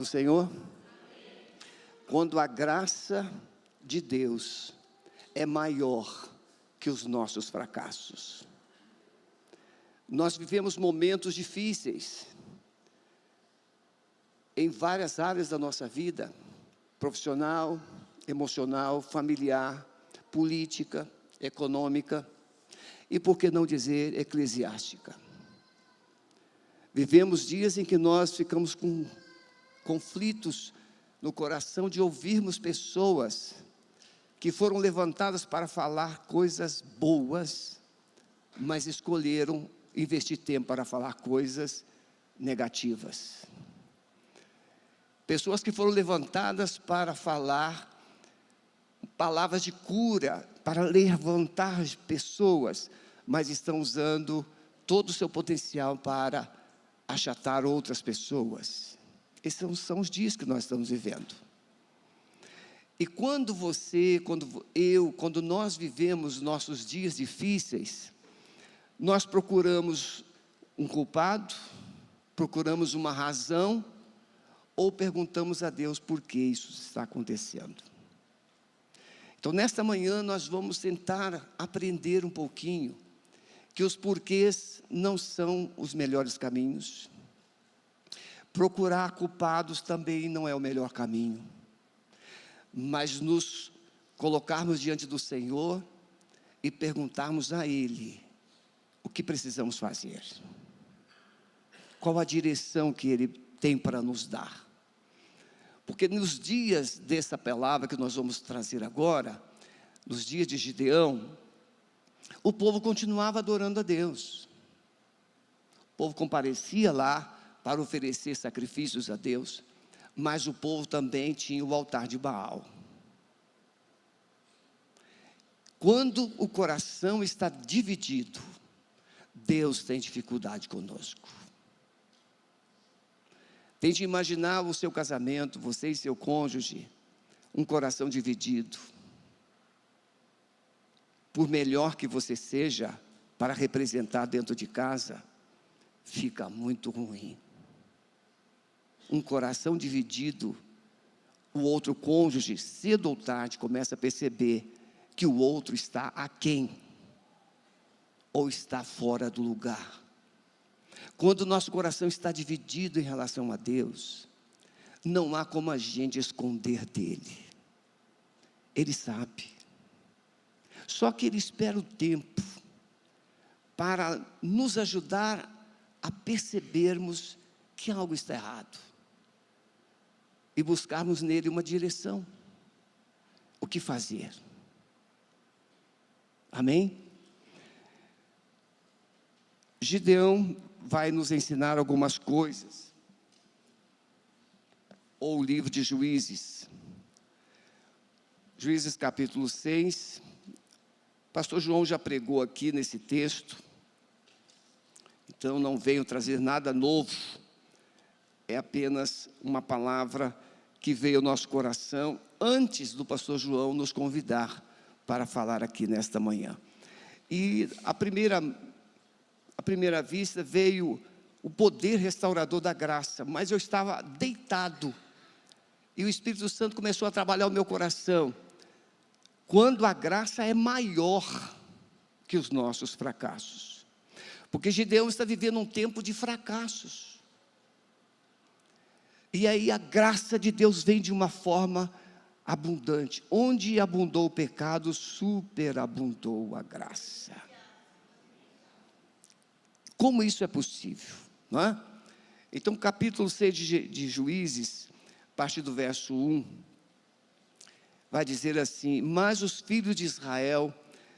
O Senhor, quando a graça de Deus é maior que os nossos fracassos. Nós vivemos momentos difíceis em várias áreas da nossa vida, profissional, emocional, familiar, política, econômica e, por que não dizer, eclesiástica. Vivemos dias em que nós ficamos com conflitos no coração de ouvirmos pessoas que foram levantadas para falar coisas boas, mas escolheram investir tempo para falar coisas negativas. Pessoas que foram levantadas para falar palavras de cura, para levantar pessoas, mas estão usando todo o seu potencial para achatar outras pessoas. Esses são os dias que nós estamos vivendo. E quando nós vivemos nossos dias difíceis, nós procuramos um culpado, procuramos uma razão, ou perguntamos a Deus por que isso está acontecendo. Então, nesta manhã, nós vamos tentar aprender um pouquinho que os porquês não são os melhores caminhos. Procurar culpados também não é o melhor caminho, mas nos colocarmos diante do Senhor e perguntarmos a Ele o que precisamos fazer, qual a direção que Ele tem para nos dar. Porque nos dias dessa palavra que nós vamos trazer agora, nos dias de Gideão, o povo continuava adorando a Deus, o povo comparecia lá para oferecer sacrifícios a Deus, mas o povo também tinha o altar de Baal. Quando o coração está dividido, Deus tem dificuldade conosco. Tente imaginar o seu casamento, você e seu cônjuge, um coração dividido. Por melhor que você seja para representar dentro de casa, fica muito ruim. Um coração dividido, o outro cônjuge, cedo ou tarde, começa a perceber que o outro está aquém, ou está fora do lugar. Quando o nosso coração está dividido em relação a Deus, não há como a gente esconder dele. Ele sabe. Só que Ele espera o tempo para nos ajudar a percebermos que algo está errado e buscarmos nele uma direção. O que fazer? Amém? Gideão vai nos ensinar algumas coisas. Ou o livro de Juízes. Juízes capítulo 6. Pastor João já pregou aqui nesse texto. Então não venho trazer nada novo. É apenas uma palavra que veio ao nosso coração antes do pastor João nos convidar para falar aqui nesta manhã. E à primeira vista veio o poder restaurador da graça, mas eu estava deitado e o Espírito Santo começou a trabalhar o meu coração. Quando a graça é maior que os nossos fracassos, porque Gideão está vivendo um tempo de fracassos. E aí a graça de Deus vem de uma forma abundante. Onde abundou o pecado, superabundou a graça. Como isso é possível? Não é? Então, capítulo 6 de Juízes, a partir do verso 1, vai dizer assim: mas os filhos de Israel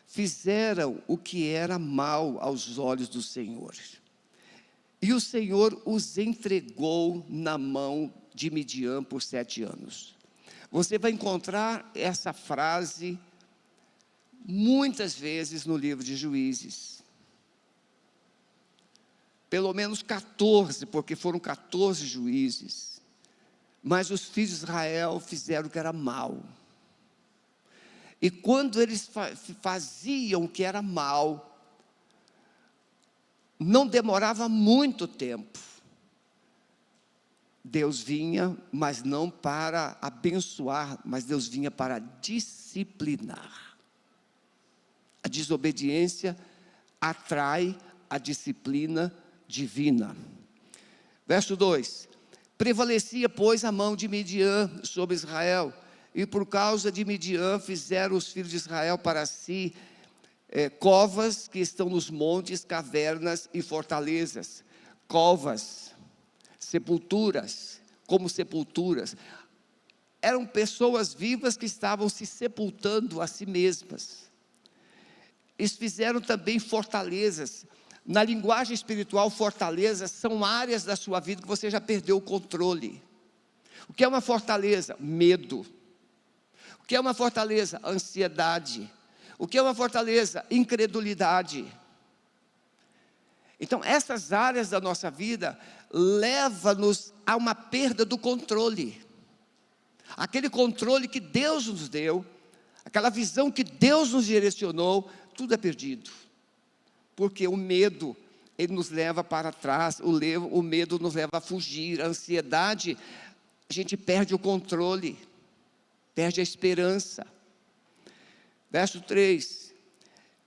fizeram o que era mal aos olhos do Senhor. E o Senhor os entregou na mão de Midian por 7 anos. Você vai encontrar essa frase muitas vezes no livro de Juízes. Pelo menos 14, porque foram 14 juízes. Mas os filhos de Israel fizeram o que era mal. E quando eles faziam o que era mal, não demorava muito tempo Deus vinha, mas não para abençoar, mas Deus vinha para disciplinar. A desobediência atrai a disciplina divina. Verso 2: prevalecia, pois, a mão de Midian sobre Israel, e por causa de Midian fizeram os filhos de Israel para si covas que estão nos montes, cavernas e fortalezas. Covas, sepulturas, como sepulturas. Eram pessoas vivas que estavam se sepultando a si mesmas. Eles fizeram também fortalezas. Na linguagem espiritual, fortalezas são áreas da sua vida que você já perdeu o controle. O que é uma fortaleza? Medo. O que é uma fortaleza? Ansiedade. O que é uma fortaleza? Incredulidade. Então, essas áreas da nossa vida levam-nos a uma perda do controle. Aquele controle que Deus nos deu, aquela visão que Deus nos direcionou, tudo é perdido. Porque o medo, ele nos leva para trás, o medo nos leva a fugir, a ansiedade, a gente perde o controle, perde a esperança. Verso 3: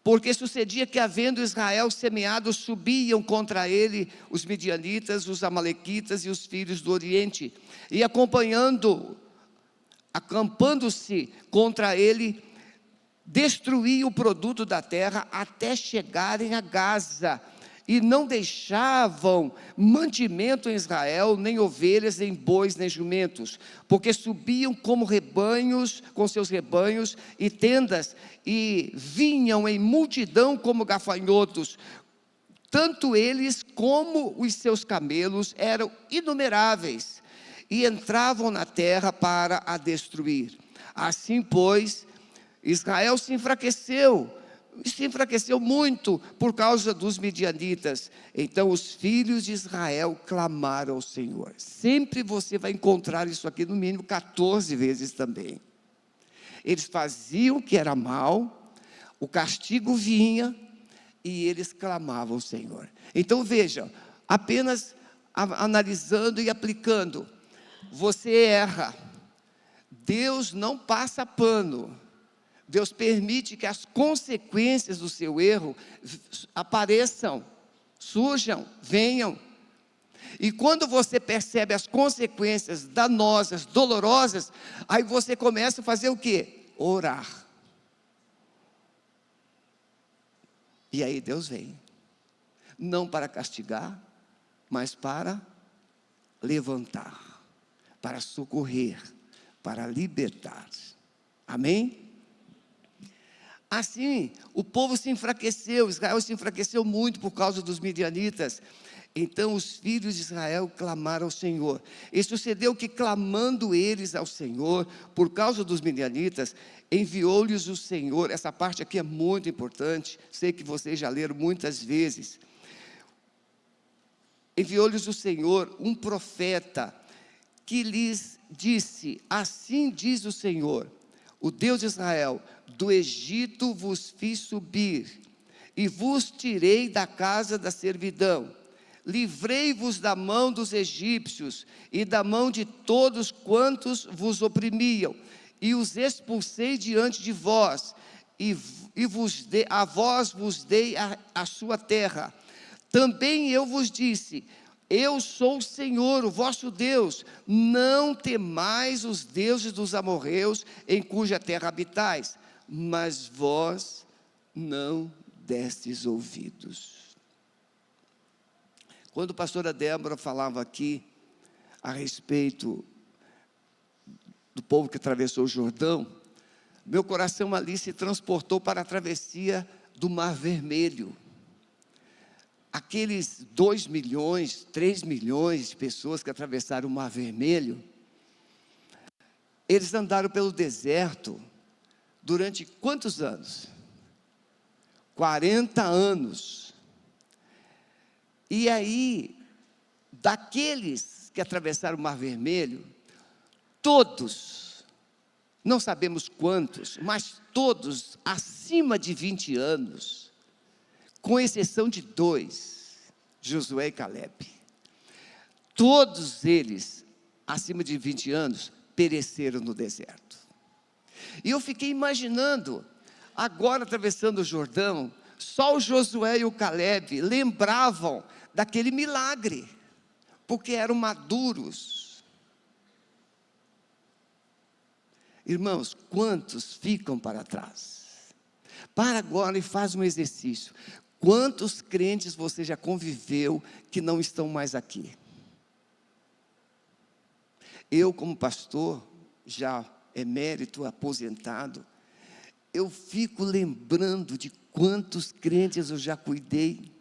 porque sucedia que, havendo Israel semeado, subiam contra ele os midianitas, os amalequitas e os filhos do Oriente, e acampando-se contra ele, destruíam o produto da terra até chegarem a Gaza, e não deixavam mantimento em Israel, nem ovelhas, nem bois, nem jumentos, porque subiam como rebanhos, com seus rebanhos e tendas, e vinham em multidão como gafanhotos. Tanto eles como os seus camelos eram inumeráveis, e entravam na terra para a destruir. Assim, pois, Israel se enfraqueceu muito por causa dos midianitas. Então os filhos de Israel clamaram ao Senhor. Sempre você vai encontrar isso aqui, no mínimo 14 vezes também. Eles faziam o que era mal, o castigo vinha, e eles clamavam ao Senhor. Então veja, apenas analisando e aplicando, você erra, Deus não passa pano. Deus permite que as consequências do seu erro apareçam, surjam, venham. E quando você percebe as consequências danosas, dolorosas, aí você começa a fazer o quê? Orar. E aí Deus vem. Não para castigar, mas para levantar, para socorrer, para libertar. Amém? Assim, o povo se enfraqueceu, Israel se enfraqueceu muito por causa dos midianitas. Então os filhos de Israel clamaram ao Senhor. E sucedeu que, clamando eles ao Senhor, por causa dos midianitas, enviou-lhes o Senhor. Essa parte aqui é muito importante, sei que vocês já leram muitas vezes. Enviou-lhes o Senhor um profeta, que lhes disse: assim diz o Senhor, o Deus de Israel: do Egito vos fiz subir, e vos tirei da casa da servidão, livrei-vos da mão dos egípcios, e da mão de todos quantos vos oprimiam, e os expulsei diante de vós, a vós vos dei a sua terra. Também eu vos disse: eu sou o Senhor, o vosso Deus, não temais os deuses dos amorreus, em cuja terra habitais. Mas vós não destes ouvidos. Quando a pastora Débora falava aqui a respeito do povo que atravessou o Jordão, meu coração ali se transportou para a travessia do Mar Vermelho. Aqueles 2 milhões, 3 milhões de pessoas que atravessaram o Mar Vermelho, eles andaram pelo deserto durante quantos anos? 40 anos. E aí, daqueles que atravessaram o Mar Vermelho, todos, não sabemos quantos, mas todos acima de 20 anos, com exceção de 2, Josué e Caleb, todos eles acima de 20 anos, pereceram no deserto. E eu fiquei imaginando, agora atravessando o Jordão, só o Josué e o Caleb lembravam daquele milagre, porque eram maduros. Irmãos, quantos ficam para trás? Para agora e faz um exercício. Quantos crentes você já conviveu que não estão mais aqui? Eu, como pastor, já emérito, aposentado, eu fico lembrando de quantos crentes eu já cuidei,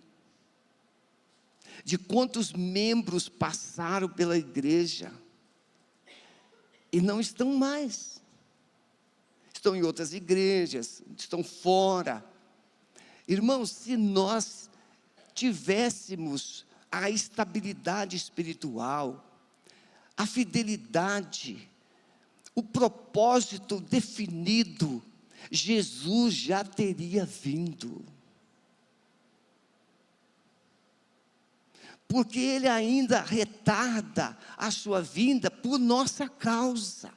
de quantos membros passaram pela igreja e não estão mais. Estão em outras igrejas, estão fora. Irmãos, se nós tivéssemos a estabilidade espiritual, a fidelidade, o propósito definido, Jesus já teria vindo. Porque Ele ainda retarda a sua vinda por nossa causa,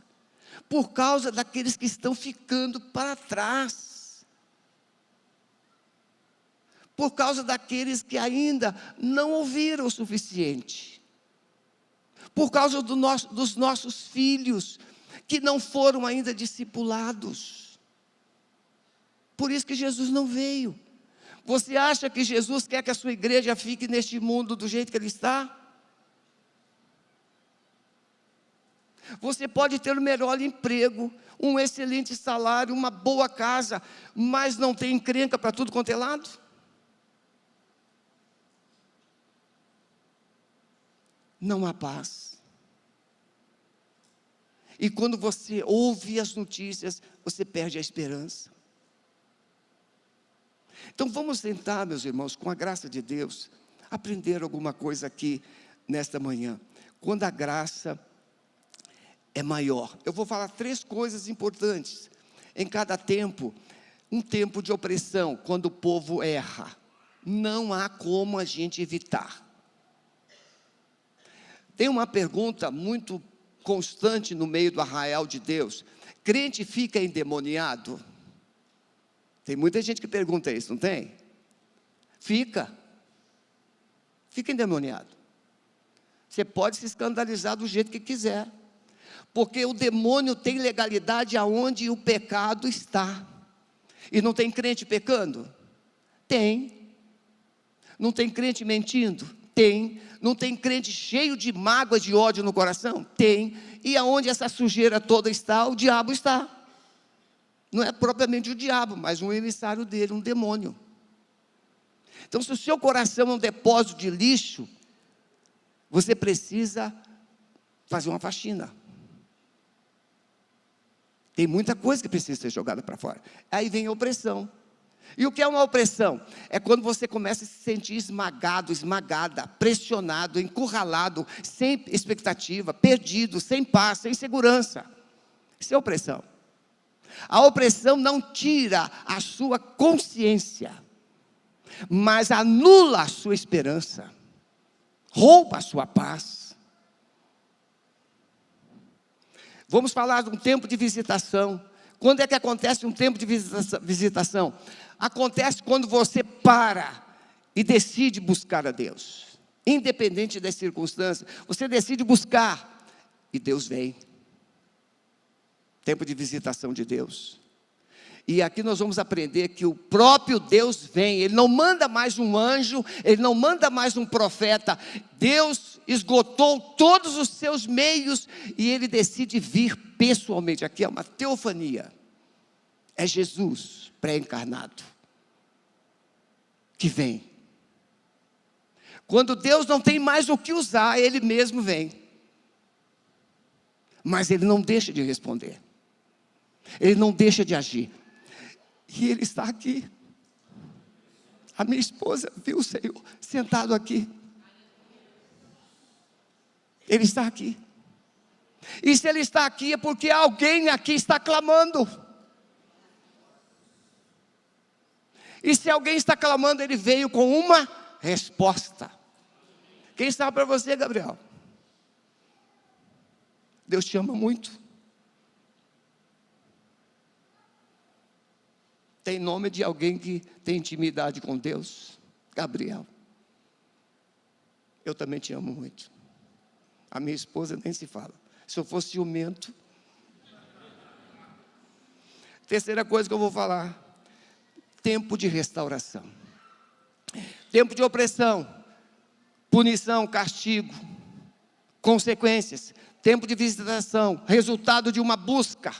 por causa daqueles que estão ficando para trás, por causa daqueles que ainda não ouviram o suficiente, por causa dos nossos filhos, que não foram ainda discipulados. Por isso que Jesus não veio. Você acha que Jesus quer que a sua igreja fique neste mundo do jeito que ele está? Você pode ter o melhor emprego, um excelente salário, uma boa casa, mas não tem encrenca para tudo quanto é lado? Não há paz. E quando você ouve as notícias, você perde a esperança. Então vamos tentar, meus irmãos, com a graça de Deus, aprender alguma coisa aqui nesta manhã. Quando a graça é maior. Eu vou falar 3 coisas importantes. Em cada tempo, um tempo de opressão, quando o povo erra. Não há como a gente evitar. Tem uma pergunta muito constante no meio do arraial de Deus: crente fica endemoniado? Tem muita gente que pergunta isso, não tem? Fica endemoniado. Você pode se escandalizar do jeito que quiser, porque o demônio tem legalidade aonde o pecado está. E não tem crente pecando? Tem. Não tem crente mentindo? Tem. Não tem crente cheio de mágoa, de ódio no coração? Tem. E aonde essa sujeira toda está, o diabo está. Não é propriamente o diabo, mas um emissário dele, um demônio. Então, se o seu coração é um depósito de lixo, você precisa fazer uma faxina. Tem muita coisa que precisa ser jogada para fora. Aí vem a opressão. E o que é uma opressão? É quando você começa a se sentir esmagado, esmagada, pressionado, encurralado, sem expectativa, perdido, sem paz, sem segurança. Isso é opressão. A opressão não tira a sua consciência, mas anula a sua esperança, rouba a sua paz. Vamos falar de um tempo de visitação. Quando é que acontece um tempo de visitação? Acontece quando você para e decide buscar a Deus, independente das circunstâncias. Você decide buscar e Deus vem. Tempo de visitação de Deus. E aqui nós vamos aprender que o próprio Deus vem. Ele não manda mais um anjo, Ele não manda mais um profeta. Deus esgotou todos os seus meios e Ele decide vir pessoalmente. Aqui é uma teofania. É Jesus pré-encarnado que vem. Quando Deus não tem mais o que usar, Ele mesmo vem. Mas Ele não deixa de responder. Ele não deixa de agir. E Ele está aqui. A minha esposa viu o Senhor sentado aqui. Ele está aqui. E se Ele está aqui é porque alguém aqui está clamando. E se alguém está clamando, Ele veio com uma resposta. Quem está para você, Gabriel? Deus te ama muito. Tem nome de alguém que tem intimidade com Deus? Gabriel. Eu também te amo muito. A minha esposa nem se fala. Se eu fosse ciumento. Terceira coisa que eu vou falar. Tempo de restauração. Tempo de opressão. Punição, castigo. Consequências. Tempo de visitação. Resultado de uma busca.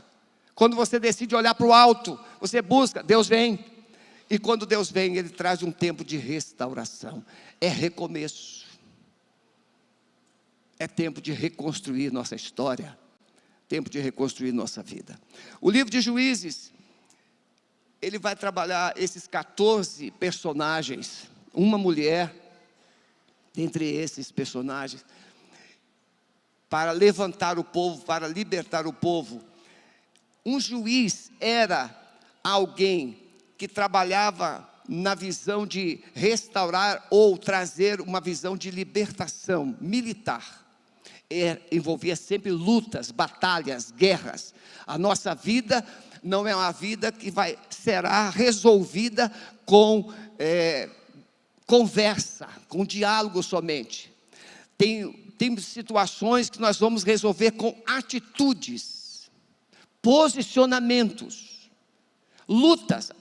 Quando você decide olhar para o alto, você busca, Deus vem. E quando Deus vem, Ele traz um tempo de restauração. É recomeço. É tempo de reconstruir nossa história. Tempo de reconstruir nossa vida. O livro de Juízes, ele vai trabalhar esses 14 personagens. Uma mulher, dentre esses personagens, para levantar o povo, para libertar o povo. Um juiz era alguém que trabalhava na visão de restaurar ou trazer uma visão de libertação militar. Envolvia sempre lutas, batalhas, guerras. A nossa vida não é uma vida que será resolvida com conversa, com diálogo somente. Tem situações que nós vamos resolver com atitudes, posicionamentos, lutas.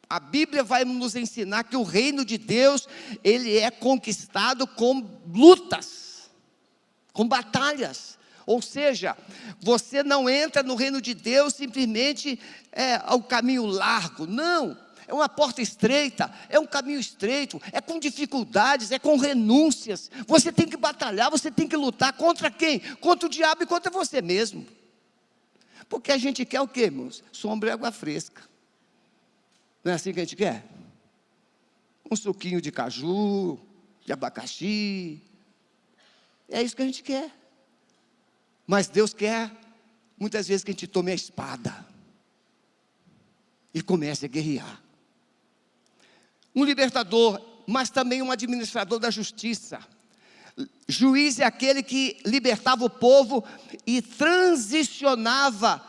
A Bíblia vai nos ensinar que o reino de Deus, ele é conquistado com lutas, com batalhas. Ou seja, você não entra no reino de Deus simplesmente ao caminho largo, não. É uma porta estreita, é um caminho estreito, é com dificuldades, é com renúncias. Você tem que batalhar, você tem que lutar contra quem? Contra o diabo e contra você mesmo. Porque a gente quer o quê, irmãos? Sombra e água fresca. Não é assim que a gente quer? Um suquinho de caju, de abacaxi. É isso que a gente quer. Mas Deus quer, muitas vezes, que a gente tome a espada e comece a guerrear. Um libertador, mas também um administrador da justiça. Juiz é aquele que libertava o povo e transicionava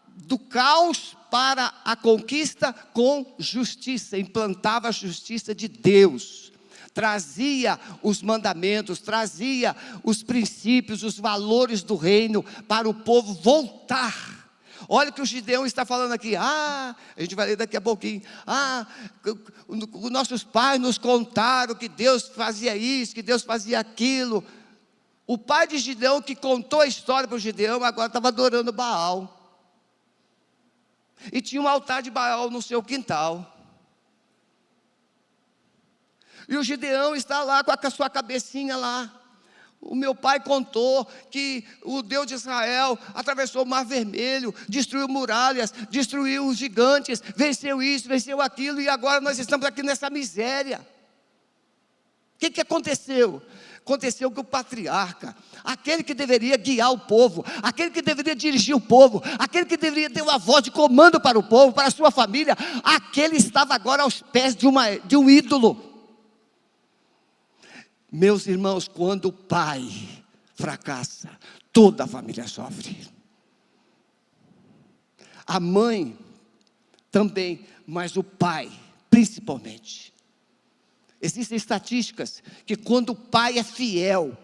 do caos para a conquista com justiça, implantava a justiça de Deus, trazia os mandamentos, trazia os princípios, os valores do reino para o povo voltar. Olha o que o Gideão está falando aqui. A gente vai ler daqui a pouquinho. Os nossos pais nos contaram que Deus fazia isso, que Deus fazia aquilo. O pai de Gideão, que contou a história para o Gideão, agora estava adorando Baal. E tinha um altar de Baal no seu quintal. E o Gideão está lá com a sua cabecinha lá. O meu pai contou que o Deus de Israel atravessou o Mar Vermelho, destruiu muralhas, destruiu os gigantes, venceu isso, venceu aquilo, e agora nós estamos aqui nessa miséria. O que aconteceu? Aconteceu que o patriarca, aquele que deveria guiar o povo, aquele que deveria dirigir o povo, aquele que deveria ter uma voz de comando para o povo, para a sua família, aquele estava agora aos pés de um ídolo. Meus irmãos, quando o pai fracassa, toda a família sofre. A mãe também, mas o pai principalmente. Existem estatísticas que quando o pai é fiel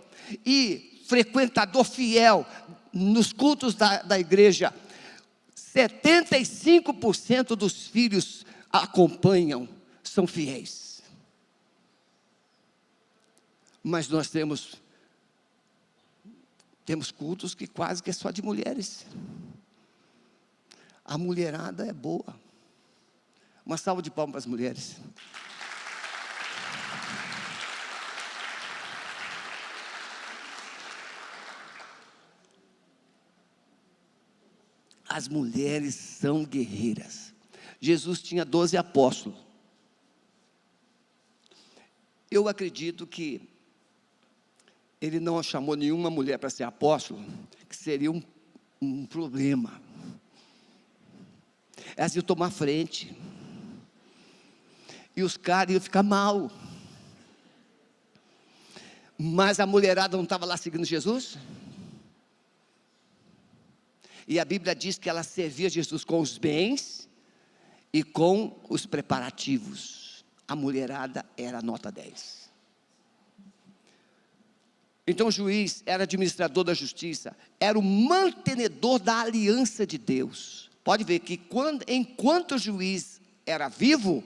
e frequentador fiel nos cultos da igreja, 75% dos filhos acompanham, são fiéis. Mas nós temos cultos que quase que é só de mulheres. A mulherada é boa. Uma salva de palmas para as mulheres. As mulheres são guerreiras. Jesus tinha 12 apóstolos. Eu acredito que Ele não chamou nenhuma mulher para ser apóstolo, que seria um problema. Elas iam tomar frente. E os caras iam ficar mal. Mas a mulherada não estava lá seguindo Jesus? E a Bíblia diz que ela servia Jesus com os bens e com os preparativos. A mulherada era nota 10. Então o juiz era administrador da justiça, era o mantenedor da aliança de Deus. Pode ver que enquanto o juiz era vivo,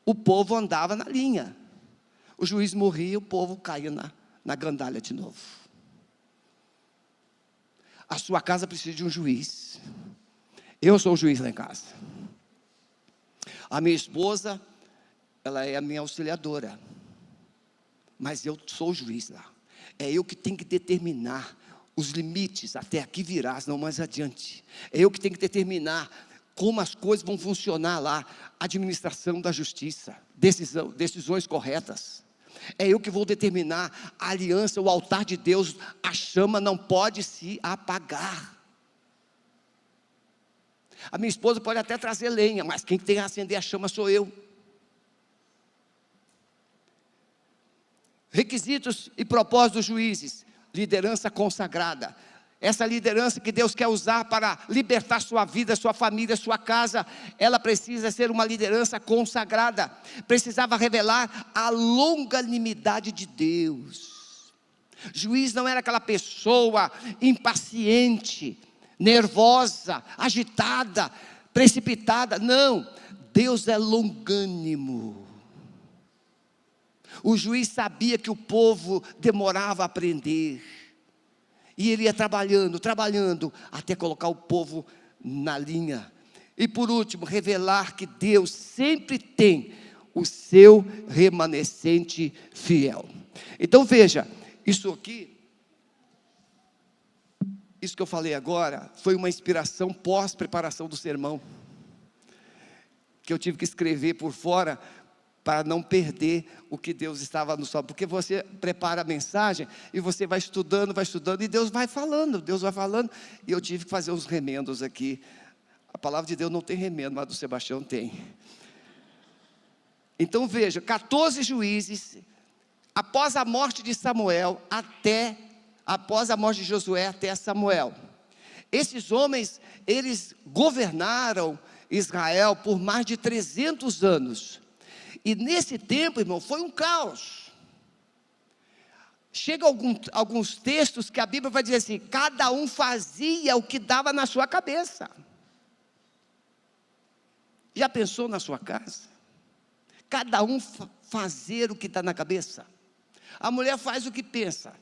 o povo andava na linha. O juiz morria, o povo caía na gandalha de novo. A sua casa precisa de um juiz. Eu sou o juiz lá em casa. A minha esposa, ela é a minha auxiliadora, mas eu sou o juiz lá. É eu que tenho que determinar os limites, até aqui virás, não mais adiante. É eu que tenho que determinar como as coisas vão funcionar lá, administração da justiça, decisões corretas. É eu que vou determinar a aliança, o altar de Deus, a chama não pode se apagar. A minha esposa pode até trazer lenha, mas quem tem que acender a chama sou eu. Requisitos e propósitos dos juízes: liderança consagrada. Essa liderança que Deus quer usar para libertar sua vida, sua família, sua casa, ela precisa ser uma liderança consagrada. Precisava revelar a longanimidade de Deus. Juiz não era aquela pessoa impaciente, nervosa, agitada, precipitada. Não, Deus é longânimo. O juiz sabia que o povo demorava a aprender, e ele ia trabalhando, até colocar o povo na linha. E por último, revelar que Deus sempre tem o seu remanescente fiel. Então veja, isso aqui, isso que eu falei agora, foi uma inspiração pós-preparação do sermão, que eu tive que escrever por fora, para não perder o que Deus estava no sol, porque você prepara a mensagem, e você vai estudando, e Deus vai falando, e eu tive que fazer uns remendos aqui. A palavra de Deus não tem remendo, mas a do Sebastião tem. Então veja, 14 juízes, após a morte de Samuel, após a morte de Josué, até Samuel. Esses homens, eles governaram Israel por mais de 300 anos, e nesse tempo, irmão, foi um caos. Chega alguns textos que a Bíblia vai dizer assim: cada um fazia o que dava na sua cabeça. Já pensou na sua casa? Cada um fazer o que está na cabeça. A mulher faz o que pensa.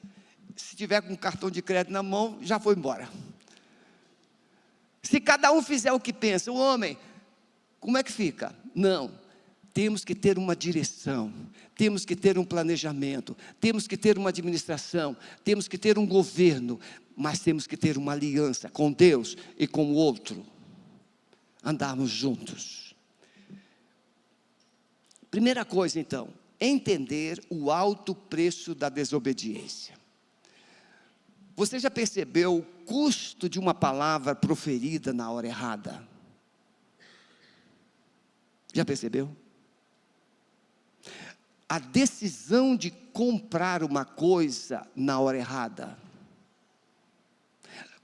Se tiver com um cartão de crédito na mão, já foi embora. Se cada um fizer o que pensa, o homem, como é que fica? Não. Temos que ter uma direção, temos que ter um planejamento, temos que ter uma administração, temos que ter um governo, mas temos que ter uma aliança com Deus e com o outro, andarmos juntos. Primeira coisa então, entender o alto preço da desobediência. Você já percebeu o custo de uma palavra proferida na hora errada? Já percebeu? A decisão de comprar uma coisa na hora errada.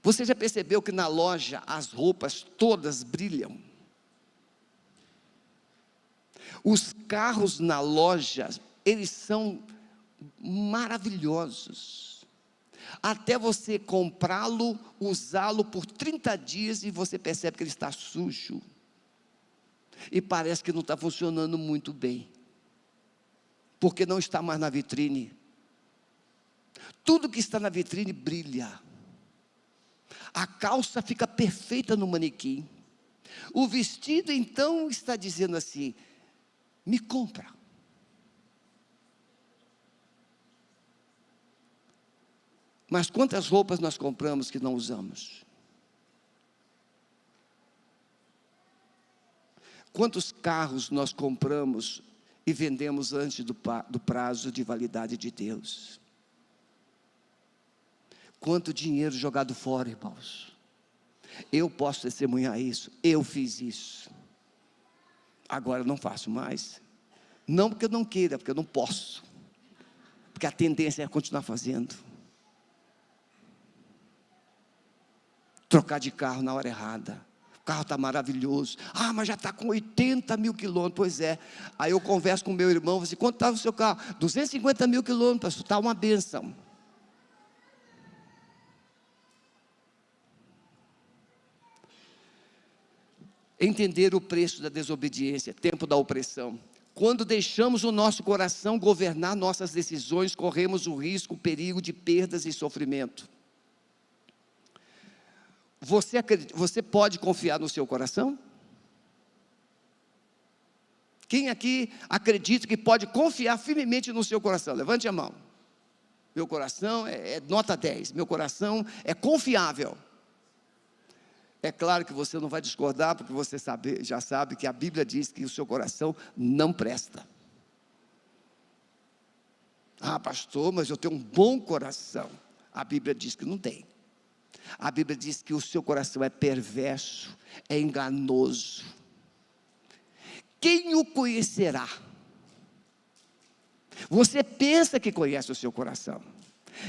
Você já percebeu que na loja as roupas todas brilham? Os carros na loja, eles são maravilhosos. Até você comprá-lo, usá-lo por 30 dias e você percebe que ele está sujo. E parece que não está funcionando muito bem, porque não está mais na vitrine. Tudo que está na vitrine brilha. A calça fica perfeita no manequim. O vestido então está dizendo assim: me compra. Mas quantas roupas nós compramos que não usamos? Quantos carros nós compramos e vendemos antes do prazo de validade de Deus? Quanto dinheiro jogado fora, irmãos? Eu posso testemunhar isso, eu fiz isso. Agora eu não faço mais. Não porque eu não queira, porque eu não posso. Porque a tendência é continuar fazendo. trocar de carro na hora errada. O carro está maravilhoso. Ah, mas já está com 80 mil quilômetros. Pois é. Aí eu converso com o meu irmão, assim, quanto estava o seu carro? 250 mil quilômetros, está uma bênção. Entender o preço da desobediência, tempo da opressão. Quando deixamos o nosso coração governar nossas decisões, corremos o risco, o perigo de perdas e sofrimento. Você pode confiar no seu coração? Quem aqui acredita que pode confiar firmemente no seu coração? Levante a mão. Meu coração é nota 10, meu coração é confiável. É claro que você não vai discordar, porque você já sabe que a Bíblia diz que o seu coração não presta. Ah, pastor, mas eu tenho um bom coração. A Bíblia diz que não tem. A Bíblia diz que o seu coração é perverso, é enganoso. Quem o conhecerá? Você pensa que conhece o seu coração.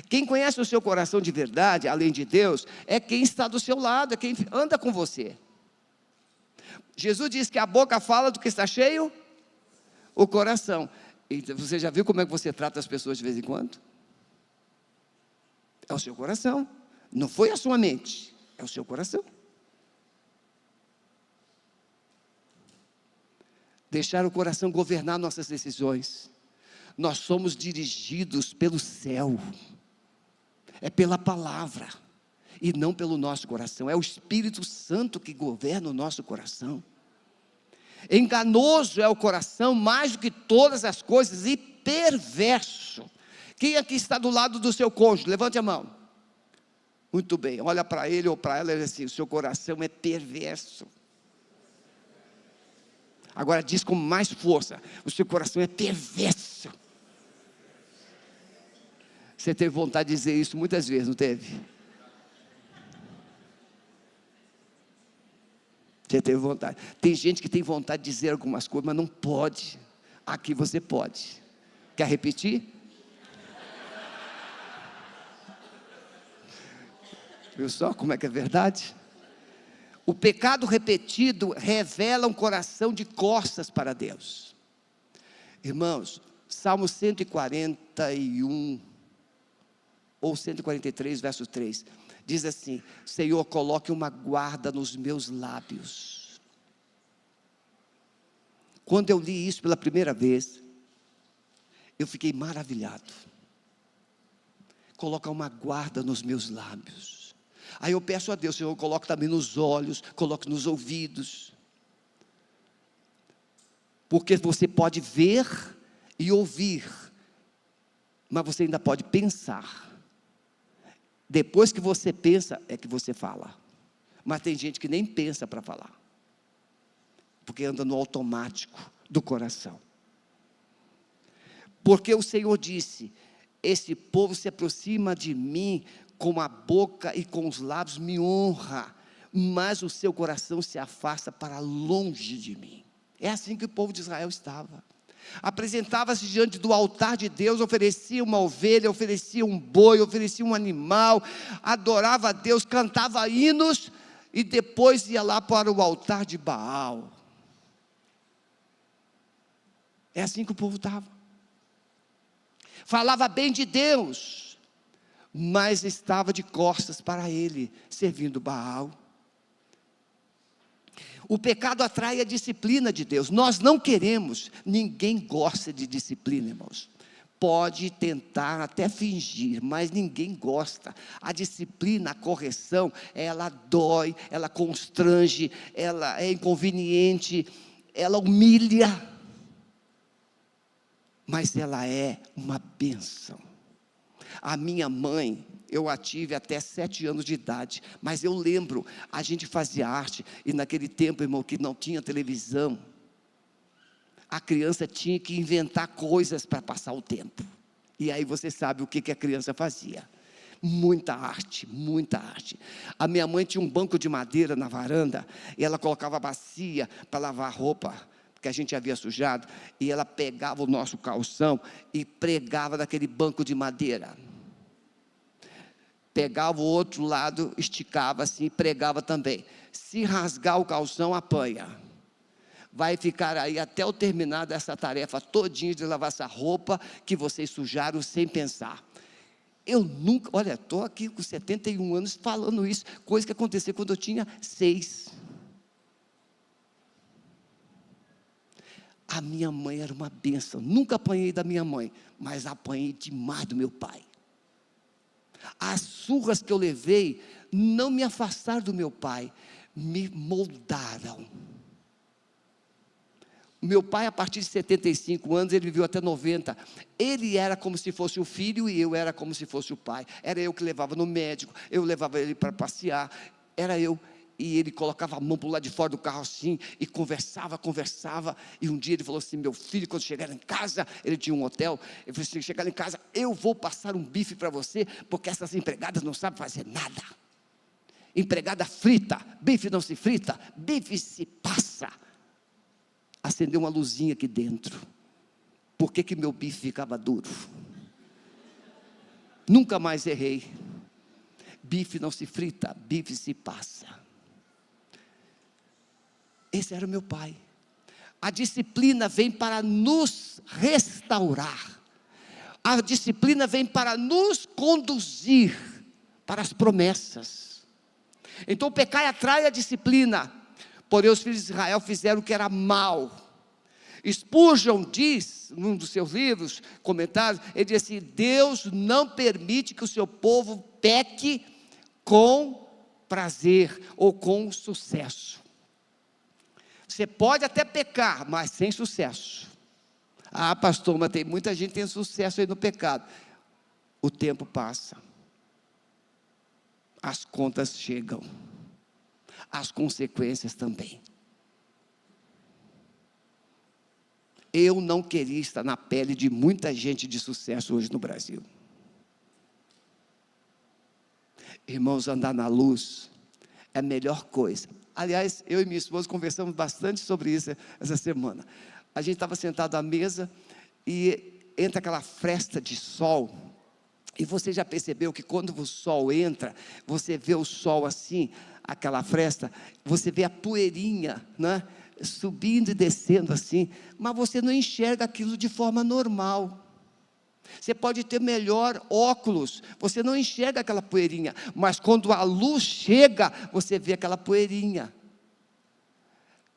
Quem conhece o seu coração de verdade, além de Deus, é quem está do seu lado, é quem anda com você. Jesus diz que a boca fala do que está cheio, o coração. Então, você já viu como é que você trata as pessoas de vez em quando? É o seu coração. Não foi a sua mente, é o seu coração. Deixar o coração governar nossas decisões. Nós somos dirigidos pelo céu. É pela palavra. E não pelo nosso coração. É o Espírito Santo que governa o nosso coração. Enganoso é o coração mais do que todas as coisas e perverso. Quem aqui está do lado do seu cônjuge? Levante a mão. Muito bem, olha para ele ou para ela e diz assim: o seu coração é perverso. Agora diz com mais força: o seu coração é perverso. Você teve vontade de dizer isso muitas vezes, não teve? Você teve vontade. Tem gente que tem vontade de dizer algumas coisas, mas não pode. Aqui você pode. Quer repetir? Viu só como é que é verdade? O pecado repetido revela um coração de costas para Deus. Irmãos, Salmo 141 ou 143, verso 3, diz assim: Senhor, coloque uma guarda nos meus lábios. Quando eu li isso pela primeira vez, eu fiquei maravilhado. Coloca uma guarda nos meus lábios. Aí eu peço a Deus: Senhor, coloque também nos olhos, coloque nos ouvidos. Porque você pode ver e ouvir, mas você ainda pode pensar. Depois que você pensa, é que você fala. Mas tem gente que nem pensa para falar, porque anda no automático do coração. Porque o Senhor disse: esse povo se aproxima de mim, com a boca e com os lábios me honra, mas o seu coração se afasta para longe de mim. É assim que o povo de Israel estava. Apresentava-se diante do altar de Deus, oferecia uma ovelha, oferecia um boi, oferecia um animal, adorava a Deus, cantava hinos, e depois ia lá para o altar de Baal. É assim que o povo estava. Falava bem de Deus, mas estava de costas para ele, servindo Baal. O pecado atrai a disciplina de Deus. Nós não queremos, ninguém gosta de disciplina, irmãos. Pode tentar até fingir, mas ninguém gosta. A disciplina, a correção, ela dói, ela constrange, ela é inconveniente, ela humilha, mas ela é uma bênção. A minha mãe, eu a tive até 7 anos de idade, mas eu lembro, a gente fazia arte, e naquele tempo, irmão, que não tinha televisão, a criança tinha que inventar coisas para passar o tempo, e aí você sabe o que a criança fazia, muita arte, muita arte. A minha mãe tinha um banco de madeira na varanda, e ela colocava a bacia para lavar roupa, que a gente havia sujado, e ela pegava o nosso calção, e pregava naquele banco de madeira. pegava o outro lado, esticava assim, pregava também. Se rasgar o calção, apanha. Vai ficar aí até eu terminar dessa tarefa todinha de lavar essa roupa que vocês sujaram sem pensar. Eu nunca, olha, estou aqui com 71 anos falando isso, coisa que aconteceu quando eu tinha 6. A minha mãe era uma bênção, nunca apanhei da minha mãe, mas apanhei demais do meu pai. As surras que eu levei não me afastaram do meu pai, me moldaram. Meu pai, a partir de 75 anos, ele viveu até 90. Ele era como se fosse o filho e eu era como se fosse o pai. Era eu que levava no médico, eu levava ele para passear, era eu. E ele colocava a mão para o lado de fora do carro assim, e conversava. E um dia ele falou assim: meu filho, quando chegar em casa, ele tinha um hotel, ele falou assim: chegar em casa, eu vou passar um bife para você, porque essas empregadas não sabem fazer nada. Empregada frita, bife não se frita, bife se passa. Acendeu uma luzinha aqui dentro. Por que meu bife ficava duro? Nunca mais errei. Bife não se frita, bife se passa. Esse era o meu pai. A disciplina vem para nos restaurar. A disciplina vem para nos conduzir para as promessas. Então o pecado atrai a disciplina. Porém os filhos de Israel fizeram o que era mal. Spurgeon diz, num dos seus livros, comentários, ele diz assim: Deus não permite que o seu povo peque com prazer ou com sucesso. Você pode até pecar, mas sem sucesso. Ah, pastor, mas tem muita gente que tem sucesso aí no pecado. O tempo passa. As contas chegam. As consequências também. Eu não queria estar na pele de muita gente de sucesso hoje no Brasil. Irmãos, andar na luz é a melhor coisa. Aliás, eu e minha esposa conversamos bastante sobre isso essa semana. A gente estava sentado à mesa e entra aquela fresta de sol. E você já percebeu que quando o sol entra, você vê o sol assim, aquela fresta, você vê a poeirinha, né, subindo e descendo assim, mas você não enxerga aquilo de forma normal. Você pode ter melhor óculos, você não enxerga aquela poeirinha, mas quando a luz chega, você vê aquela poeirinha.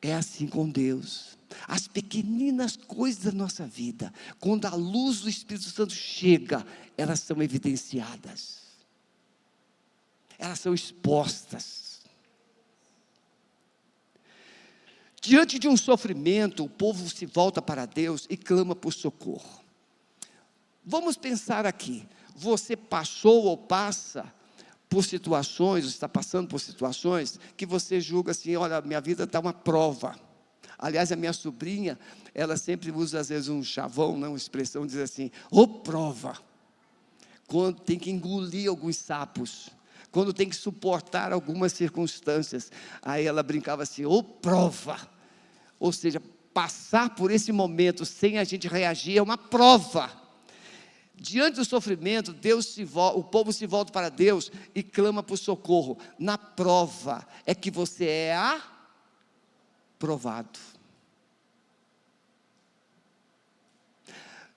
É assim com Deus. As pequeninas coisas da nossa vida, quando a luz do Espírito Santo chega, elas são evidenciadas, elas são expostas. Diante de um sofrimento, o povo se volta para Deus e clama por socorro. Vamos pensar aqui, você passou ou passa por situações, ou está passando por situações, que você julga assim: olha, minha vida está uma prova. Aliás, a minha sobrinha, ela sempre usa às vezes um chavão, né, uma expressão, diz assim: ô prova, quando tem que engolir alguns sapos, quando tem que suportar algumas circunstâncias, aí ela brincava assim: ô prova, ou seja, passar por esse momento sem a gente reagir é uma prova. Diante do sofrimento, o povo se volta para Deus e clama por socorro. Na prova é que você é aprovado.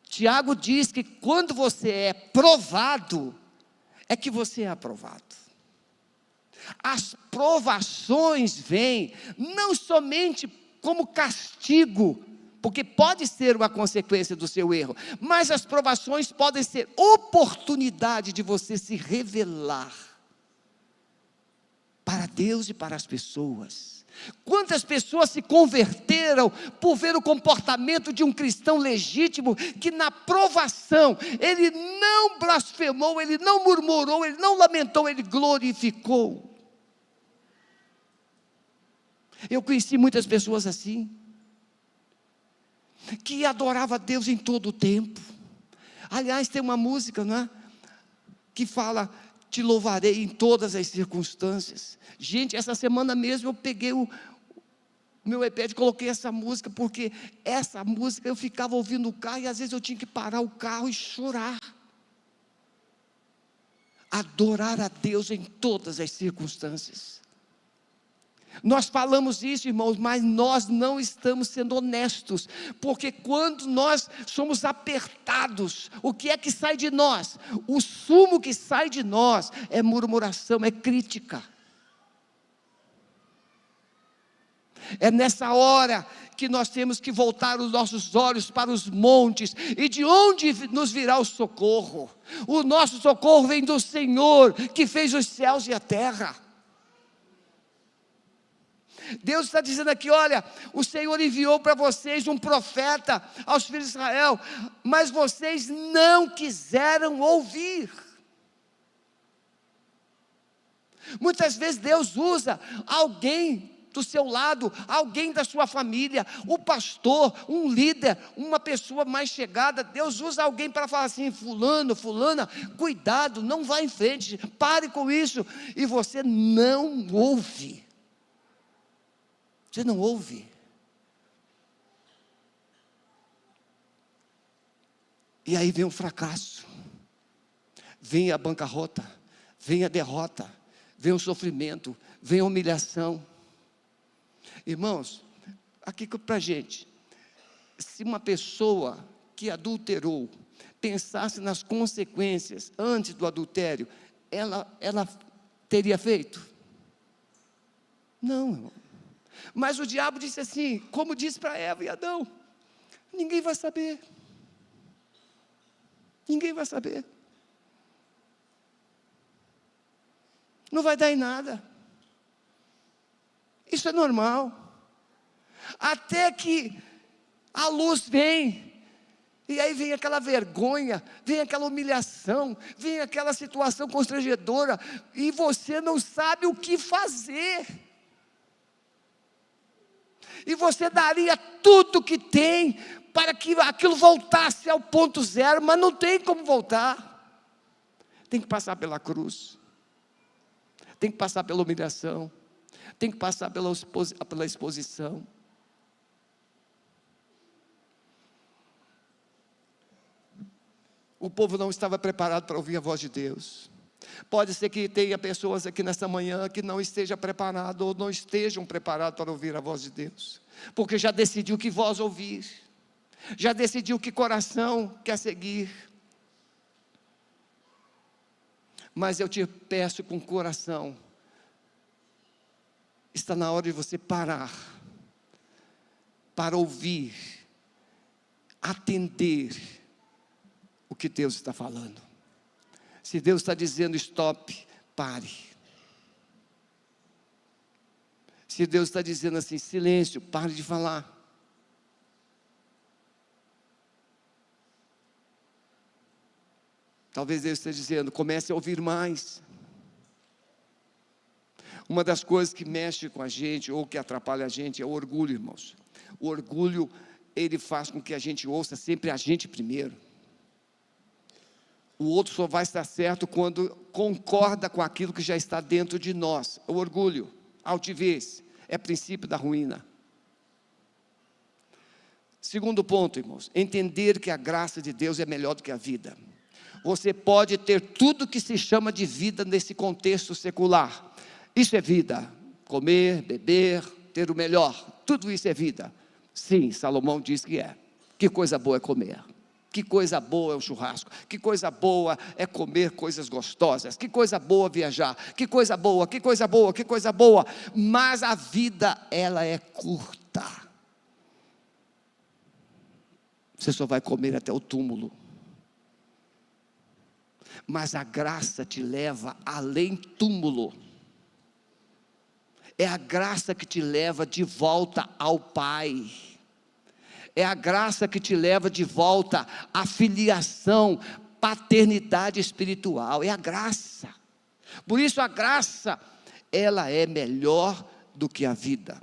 Tiago diz que quando você é provado, é que você é aprovado. As provações vêm não somente como castigo, porque pode ser uma consequência do seu erro, mas as provações podem ser oportunidade de você se revelar para Deus e para as pessoas. Quantas pessoas se converteram por ver o comportamento de um cristão legítimo, que na provação, ele não blasfemou, ele não murmurou, ele não lamentou, ele glorificou. Eu conheci muitas pessoas assim, que adorava a Deus em todo o tempo. Aliás, tem uma música, não é? Que fala: te louvarei em todas as circunstâncias. Gente, essa semana mesmo eu peguei o meu iPad e coloquei essa música, porque essa música eu ficava ouvindo o carro, e às vezes eu tinha que parar o carro e chorar. adorar a Deus em todas as circunstâncias. Nós falamos isso, irmãos, mas nós não estamos sendo honestos, porque quando nós somos apertados, o que é que sai de nós? O sumo que sai de nós é murmuração, é crítica. É nessa hora que nós temos que voltar os nossos olhos para os montes, e de onde nos virá o socorro? O nosso socorro vem do Senhor, que fez os céus e a terra. Deus está dizendo aqui, olha, o Senhor enviou para vocês um profeta aos filhos de Israel, mas vocês não quiseram ouvir. Muitas vezes Deus usa alguém do seu lado, alguém da sua família, o pastor, um líder, uma pessoa mais chegada. Deus usa alguém para falar assim: fulano, fulana, cuidado, não vá em frente, pare com isso, e você não ouve. Você não ouve. E aí vem o fracasso, vem a bancarrota, vem a derrota, vem o sofrimento, vem a humilhação. Irmãos, aqui para a gente, se uma pessoa que adulterou pensasse nas consequências antes do adultério, ela teria feito? Não, irmão. Mas o diabo disse assim, como disse para Eva e Adão: ninguém vai saber. Ninguém vai saber. Não vai dar em nada. Isso é normal. Até que a luz vem, e aí vem aquela vergonha, vem aquela humilhação, vem aquela situação constrangedora, e você não sabe o que fazer. E você daria tudo que tem para que aquilo voltasse ao ponto zero, mas não tem como voltar. Tem que passar pela cruz, tem que passar pela humilhação, tem que passar pela exposição. O povo não estava preparado para ouvir a voz de Deus. Pode ser que tenha pessoas aqui nesta manhã que não estejam preparadas, ou não estejam preparados para ouvir a voz de Deus, porque já decidiu que voz ouvir, já decidiu que coração quer seguir. Mas eu te peço com coração, está na hora de você parar, para ouvir, atender o que Deus está falando. Se Deus está dizendo stop, pare. Se Deus está dizendo assim, silêncio, pare de falar. Talvez Deus esteja dizendo, comece a ouvir mais. Uma das coisas que mexe com a gente, ou que atrapalha a gente, é o orgulho, irmãos. O orgulho, ele faz com que a gente ouça sempre a gente primeiro. O outro só vai estar certo quando concorda com aquilo que já está dentro de nós. O orgulho, a altivez, é princípio da ruína. Segundo ponto, irmãos, entender que a graça de Deus é melhor do que a vida. Você pode ter tudo que se chama de vida nesse contexto secular. Isso é vida, comer, beber, ter o melhor, tudo isso é vida. Sim, Salomão diz que é. Que coisa boa é comer. Que coisa boa é o churrasco, que coisa boa é comer coisas gostosas, que coisa boa viajar, que coisa boa, que coisa boa, que coisa boa. Mas a vida, ela é curta. Você só vai comer até o túmulo. Mas a graça te leva além túmulo. É a graça que te leva de volta ao Pai. É a graça que te leva de volta à filiação, paternidade espiritual. É a graça. Por isso a graça, ela é melhor do que a vida.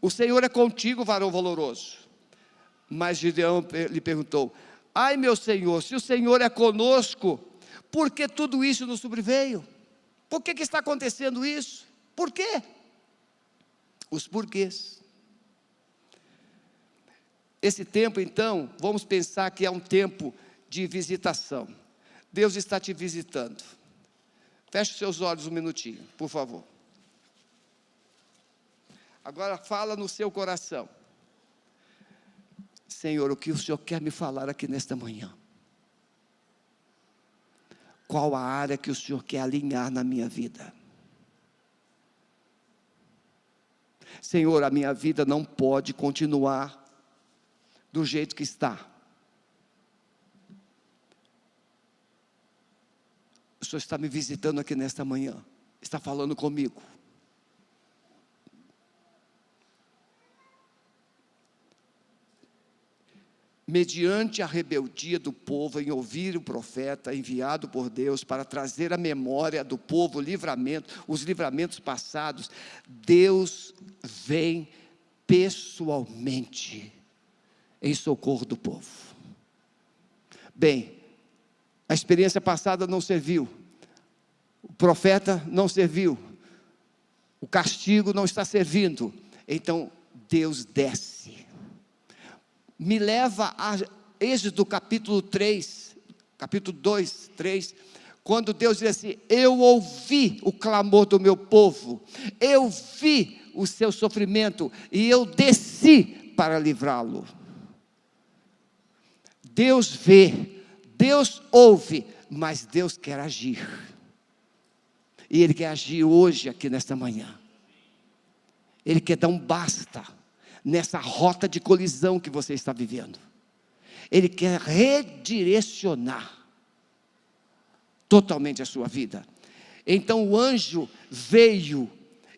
O Senhor é contigo, varão valoroso. Mas Gideão lhe perguntou: ai meu Senhor, se o Senhor é conosco, por que tudo isso nos sobreveio? Por que está acontecendo isso? Por quê? Os porquês. Esse tempo, então, vamos pensar que é um tempo de visitação. Deus está te visitando. Feche seus olhos um minutinho, por favor. Agora fala no seu coração. Senhor, o que o Senhor quer me falar aqui nesta manhã? Qual a área que o Senhor quer alinhar na minha vida? Senhor, a minha vida não pode continuar do jeito que está. O Senhor está me visitando aqui nesta manhã, está falando comigo. Mediante a rebeldia do povo em ouvir o profeta enviado por Deus para trazer à memória do povo os livramentos passados, Deus vem pessoalmente em socorro do povo. Bem, a experiência passada não serviu, o profeta não serviu, o castigo não está servindo, então Deus desce. Me leva a Êxodo capítulo 3, capítulo 2, 3, quando Deus diz assim: eu ouvi o clamor do meu povo, eu vi o seu sofrimento, e eu desci para livrá-lo. Deus vê, Deus ouve, mas Deus quer agir, e Ele quer agir hoje aqui nesta manhã. Ele quer dar um basta nessa rota de colisão que você está vivendo. Ele quer redirecionar totalmente a sua vida. Então o anjo veio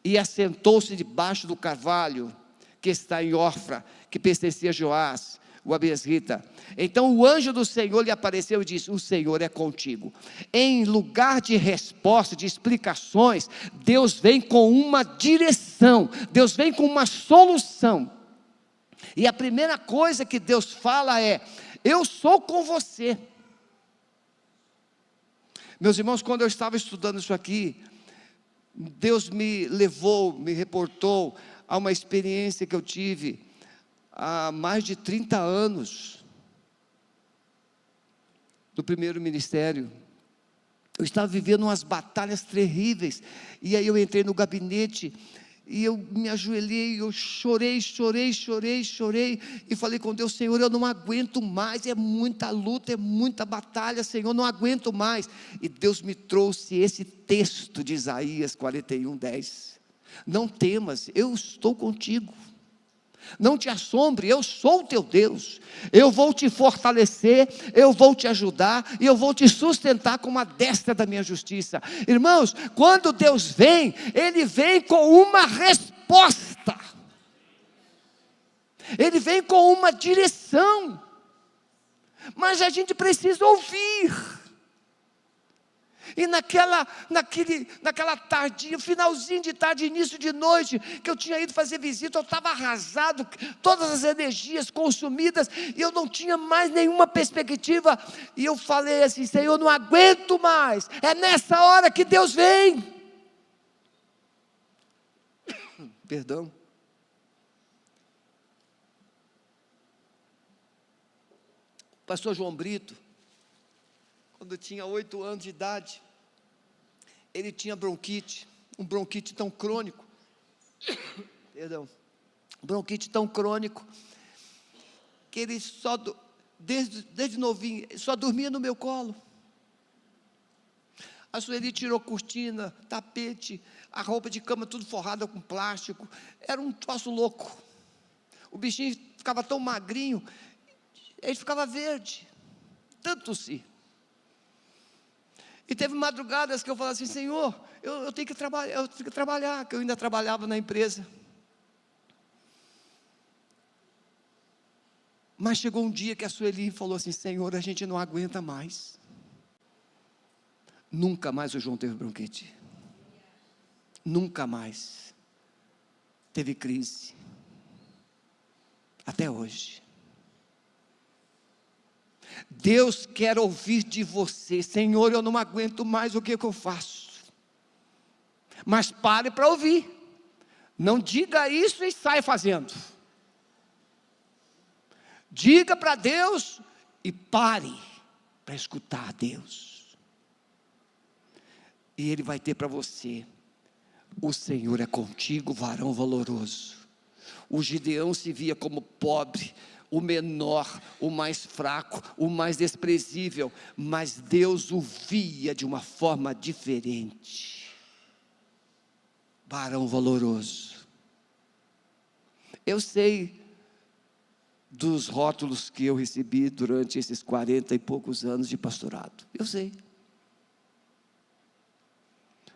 e assentou-se debaixo do carvalho que está em Ofra, que pertencia a Joás, o abiezrita. Então o anjo do Senhor lhe apareceu e disse: o Senhor é contigo. Em lugar de resposta, de explicações, Deus vem com uma direção, Deus vem com uma solução. E a primeira coisa que Deus fala é: eu sou com você. Meus irmãos, quando eu estava estudando isso aqui, Deus me levou, me reportou a uma experiência que eu tive há mais de 30 anos, do primeiro ministério. Eu estava vivendo umas batalhas terríveis, e aí eu entrei no gabinete, e eu me ajoelhei, eu chorei, e falei com Deus: Senhor, eu não aguento mais, é muita luta, é muita batalha, Senhor, não aguento mais. E Deus me trouxe esse texto de Isaías 41:10, não temas, eu estou contigo, não te assombre, eu sou o teu Deus, eu vou te fortalecer, eu vou te ajudar, e eu vou te sustentar com a destra da minha justiça. Irmãos, quando Deus vem, Ele vem com uma resposta, Ele vem com uma direção, mas a gente precisa ouvir. E naquela tardinha, finalzinho de tarde, início de noite, que eu tinha ido fazer visita, eu estava arrasado, todas as energias consumidas, e eu não tinha mais nenhuma perspectiva, e eu falei assim: Senhor, eu não aguento mais, é nessa hora que Deus vem. Perdão. O pastor João Brito, quando tinha 8 anos de idade, ele tinha bronquite, um bronquite tão crônico, bronquite tão crônico, que ele desde novinho, só dormia no meu colo. A Sueli tirou cortina, tapete, a roupa de cama tudo forrada com plástico, era um troço louco. O bichinho ficava tão magrinho, ele ficava verde, tanto se. E teve madrugadas que eu falava assim: Senhor, eu tenho que trabalhar, que eu ainda trabalhava na empresa. Mas chegou um dia que a Sueli falou assim: Senhor, a gente não aguenta mais. Nunca mais o João teve bronquite, nunca mais teve crise, até hoje. Deus quer ouvir de você: Senhor, eu não aguento mais, o que eu faço? Mas pare para ouvir, não diga isso e sai fazendo. Diga para Deus e pare, para escutar a Deus. E Ele vai ter para você: o Senhor é contigo, varão valoroso. O Gideão se via como pobre, o menor, o mais fraco, o mais desprezível, mas Deus o via de uma forma diferente. Varão valoroso. Eu sei dos rótulos que eu recebi durante esses 40 e poucos anos de pastorado. Eu sei.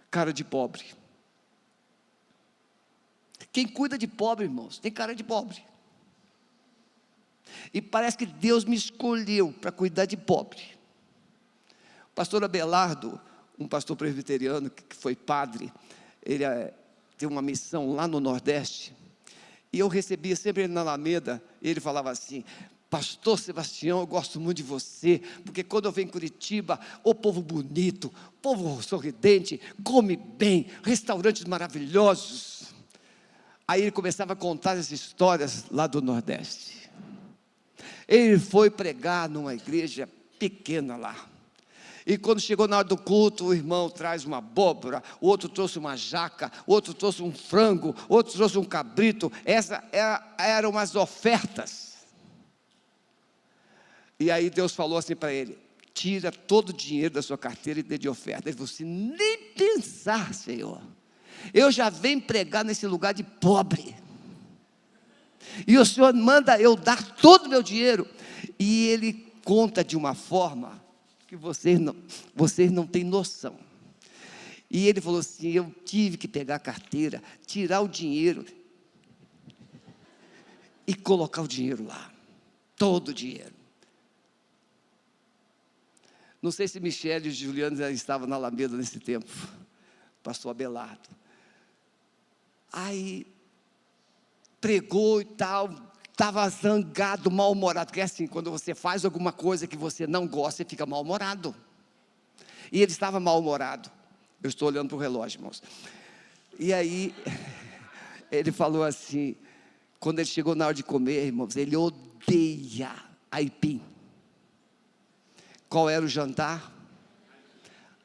Cara de pobre. Quem cuida de pobre, irmãos, tem cara de pobre. E parece que Deus me escolheu para cuidar de pobre. O pastor Abelardo, um pastor presbiteriano que foi padre, ele tem uma missão lá no Nordeste, e eu recebia sempre ele na Alameda, e ele falava assim: pastor Sebastião, eu gosto muito de você, porque quando eu venho em Curitiba, o povo bonito, povo sorridente, come bem, restaurantes maravilhosos. Aí ele começava a contar as histórias lá do Nordeste. Ele foi pregar numa igreja pequena lá. E quando chegou na hora do culto, o irmão traz uma abóbora, o outro trouxe uma jaca, o outro trouxe um frango, o outro trouxe um cabrito. Essas eram as ofertas. E aí Deus falou assim para ele: tira todo o dinheiro da sua carteira e dê de oferta. Ele falou assim: nem pensar, Senhor. Eu já venho pregar nesse lugar de pobre, e o Senhor manda eu dar todo o meu dinheiro. E ele conta de uma forma que vocês não têm noção. E ele falou assim: eu tive que pegar a carteira, tirar o dinheiro e colocar o dinheiro lá, todo o dinheiro. Não sei se Michele e Juliano já estavam na Alameda nesse tempo, pastor Abelardo. Aí pregou e tal, estava zangado, mal-humorado, porque é assim, quando você faz alguma coisa que você não gosta, você fica mal-humorado. E ele estava mal-humorado. Eu estou olhando para o relógio, irmãos. E aí ele falou assim, quando ele chegou na hora de comer, irmãos, ele odeia aipim. Qual era o jantar?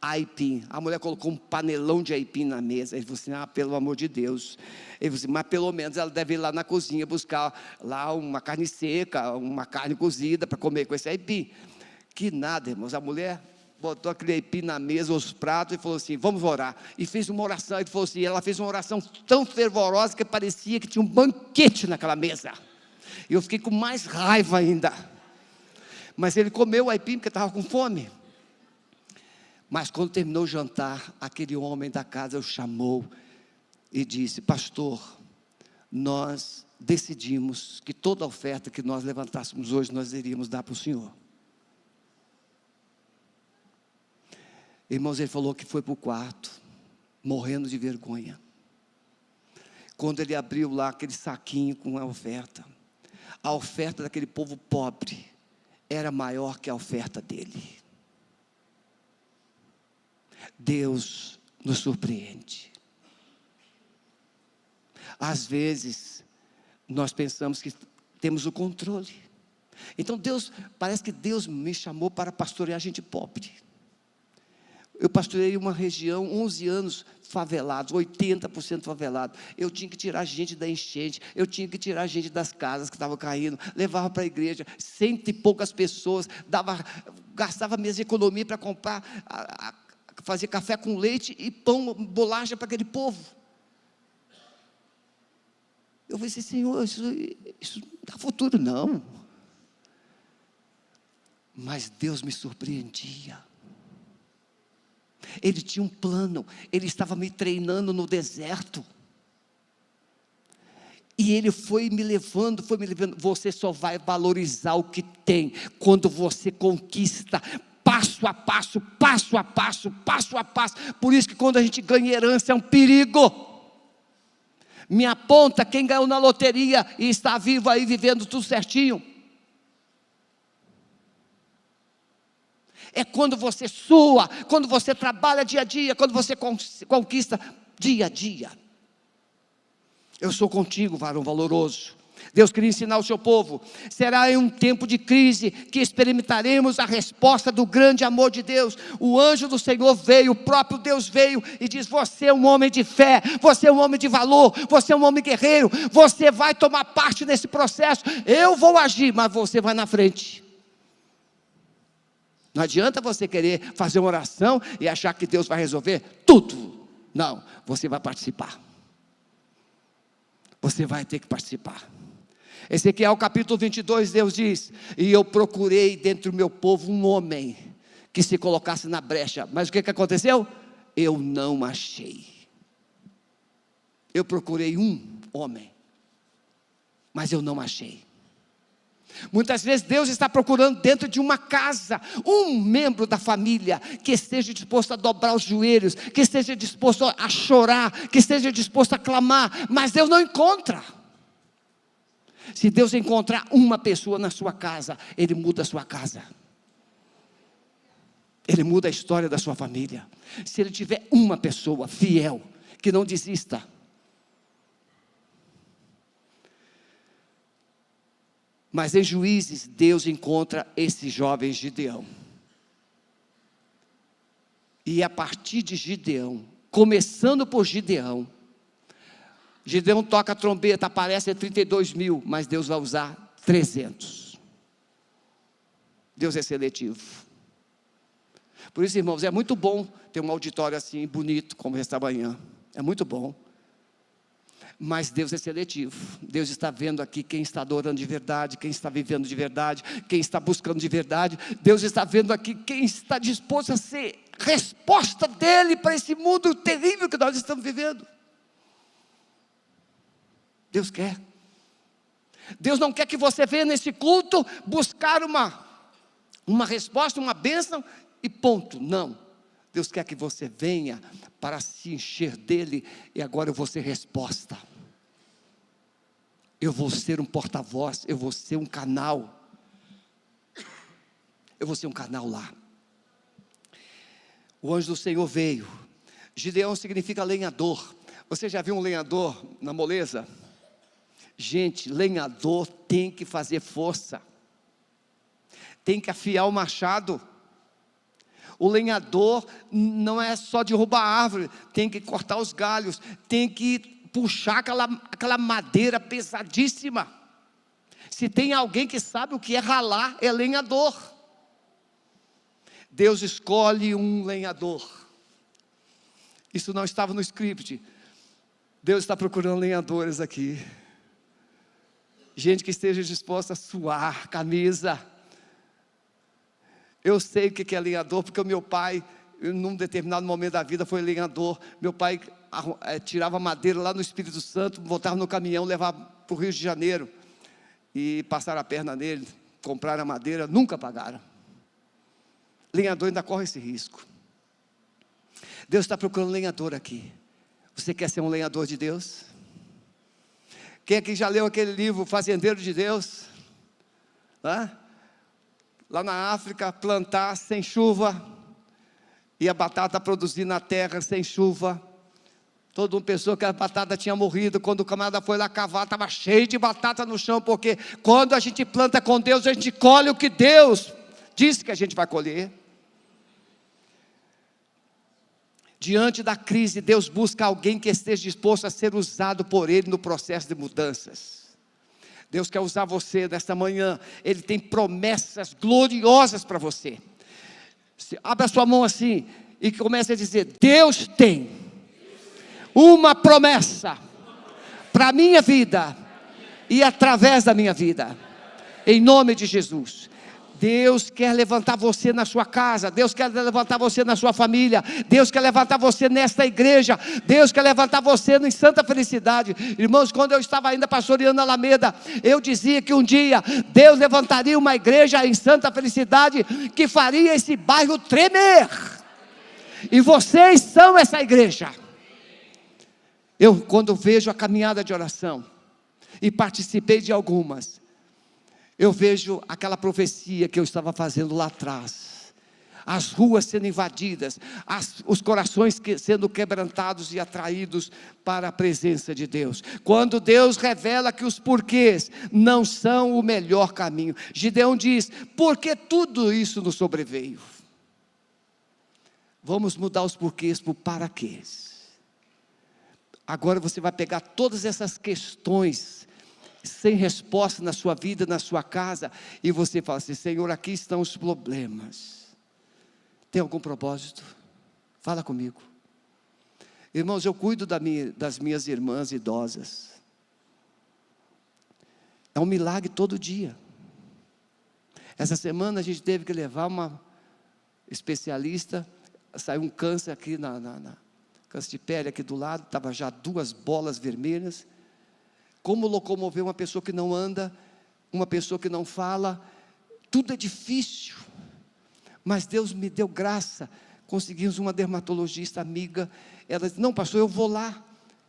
Aipim. A mulher colocou um panelão de aipim na mesa. Ele falou assim: pelo amor de Deus. Ele falou assim: mas pelo menos ela deve ir lá na cozinha buscar lá uma carne seca, uma carne cozida para comer com esse aipim. Que nada, irmãos. A mulher botou aquele aipim na mesa, os pratos, e falou assim: vamos orar. E fez uma oração. Ele falou assim: ela fez uma oração tão fervorosa que parecia que tinha um banquete naquela mesa. E eu fiquei com mais raiva ainda. Mas ele comeu o aipim porque estava com fome. Mas quando terminou o jantar, aquele homem da casa o chamou e disse: pastor, nós decidimos que toda oferta que nós levantássemos hoje, nós iríamos dar para o senhor. Irmãos, ele falou que foi para o quarto, morrendo de vergonha. Quando ele abriu lá aquele saquinho com a oferta daquele povo pobre era maior que a oferta dele. Deus nos surpreende. Às vezes nós pensamos que temos o controle. Então parece que Deus me chamou para pastorear gente pobre. Eu pastoreei uma região, 11 anos, favelados, 80% favelado. Eu tinha que tirar gente da enchente, eu tinha que tirar gente das casas que estavam caindo, levava para a igreja, 100 e poucas pessoas, gastava minhas economias para comprar, fazer café com leite e pão, bolacha para aquele povo. Eu falei assim: Senhor, isso não dá futuro não. Mas Deus me surpreendia. Ele tinha um plano, ele estava me treinando no deserto. E ele foi me levando. Você só vai valorizar o que tem quando você conquista, passo a passo, passo a passo, passo a passo. Por isso que quando a gente ganha herança é um perigo. Me aponta quem ganhou na loteria e está vivo aí, vivendo tudo certinho. É quando você sua, quando você trabalha dia a dia, quando você conquista dia a dia. Eu sou contigo, varão valoroso. Deus queria ensinar o seu povo. Será em um tempo de crise que experimentaremos a resposta do grande amor de Deus. O anjo do Senhor veio, o próprio Deus veio e diz: você é um homem de fé, você é um homem de valor, você é um homem guerreiro, você vai tomar parte desse processo. Eu vou agir, mas você vai na frente. Não adianta você querer fazer uma oração e achar que Deus vai resolver tudo. Não, você vai participar. Você vai ter que participar. Ezequiel capítulo 22, Deus diz: e eu procurei dentro do meu povo um homem que se colocasse na brecha. Mas o que aconteceu? Eu não achei. Eu procurei um homem, mas eu não achei. Muitas vezes Deus está procurando dentro de uma casa um membro da família que esteja disposto a dobrar os joelhos, que esteja disposto a chorar, que esteja disposto a clamar, mas Deus não encontra. Se Deus encontrar uma pessoa na sua casa, Ele muda a sua casa, Ele muda a história da sua família. Se Ele tiver uma pessoa fiel, que não desista. Mas em Juízes, Deus encontra esse jovem Gideão. E a partir de Gideão, começando por Gideão, Gideão toca a trombeta, aparece 32 mil, mas Deus vai usar 300. Deus é seletivo. Por isso, irmãos, é muito bom ter um auditório assim, bonito, como esta manhã. É muito bom. Mas Deus é seletivo. Deus está vendo aqui quem está adorando de verdade, quem está vivendo de verdade, quem está buscando de verdade. Deus está vendo aqui quem está disposto a ser resposta dEle para esse mundo terrível que nós estamos vivendo. Deus quer. Deus não quer que você venha nesse culto buscar uma resposta, uma bênção e ponto. Não. Deus quer que você venha para se encher dEle. E agora eu vou ser resposta. Eu vou ser um porta-voz. Eu vou ser um canal. Eu vou ser um canal lá. O anjo do Senhor veio. Gideão significa lenhador. Você já viu um lenhador na moleza? Gente, lenhador tem que fazer força. Tem que afiar o machado. O lenhador não é só derrubar a árvore, tem que cortar os galhos, tem que puxar aquela madeira pesadíssima. Se tem alguém que sabe o que é ralar, é lenhador. Deus escolhe um lenhador. Isso não estava no script. Deus está procurando lenhadores aqui. Gente que esteja disposta a suar camisa. Eu sei o que é lenhador, porque o meu pai, num determinado momento da vida, foi lenhador. Meu pai tirava madeira lá no Espírito Santo, botava no caminhão, levava para o Rio de Janeiro. E passaram a perna nele, compraram a madeira, nunca pagaram. Lenhador ainda corre esse risco. Deus está procurando lenhador aqui. Você quer ser um lenhador de Deus? Quem aqui já leu aquele livro, Fazendeiro de Deus? Lá na África, plantar sem chuva, e a batata produzir na terra sem chuva. Todo mundo pensou que a batata tinha morrido. Quando o camarada foi lá cavar, estava cheio de batata no chão, porque quando a gente planta com Deus, a gente colhe o que Deus disse que a gente vai colher. Diante da crise, Deus busca alguém que esteja disposto a ser usado por Ele no processo de mudanças. Deus quer usar você nesta manhã. Ele tem promessas gloriosas para você. Abra sua mão assim e comece a dizer: Deus tem uma promessa para a minha vida e através da minha vida, em nome de Jesus. Deus quer levantar você na sua casa, Deus quer levantar você na sua família, Deus quer levantar você nesta igreja, Deus quer levantar você em Santa Felicidade. Irmãos, quando eu estava ainda pastoreando a Alameda, eu dizia que um dia Deus levantaria uma igreja em Santa Felicidade que faria esse bairro tremer, e vocês são essa igreja. Eu, quando vejo a caminhada de oração, e participei de algumas, eu vejo aquela profecia que eu estava fazendo lá atrás. as ruas sendo invadidas, os corações sendo quebrantados e atraídos para a presença de Deus. Quando Deus revela que os porquês não são o melhor caminho, Gideão diz: por que tudo isso nos sobreveio? Vamos mudar os porquês por para quês. Agora você vai pegar todas essas questões sem resposta na sua vida, na sua casa, e você fala assim: Senhor, aqui estão os problemas. Tem algum propósito? Fala comigo. Irmãos, eu cuido das minhas irmãs idosas. É um milagre todo dia. Essa semana a gente teve que levar uma especialista. Saiu um câncer aqui câncer de pele aqui do lado, estava já 2 bolas vermelhas. Como locomover uma pessoa que não anda, uma pessoa que não fala, tudo é difícil, mas Deus me deu graça. Conseguimos uma dermatologista amiga. Ela disse: não, pastor, eu vou lá,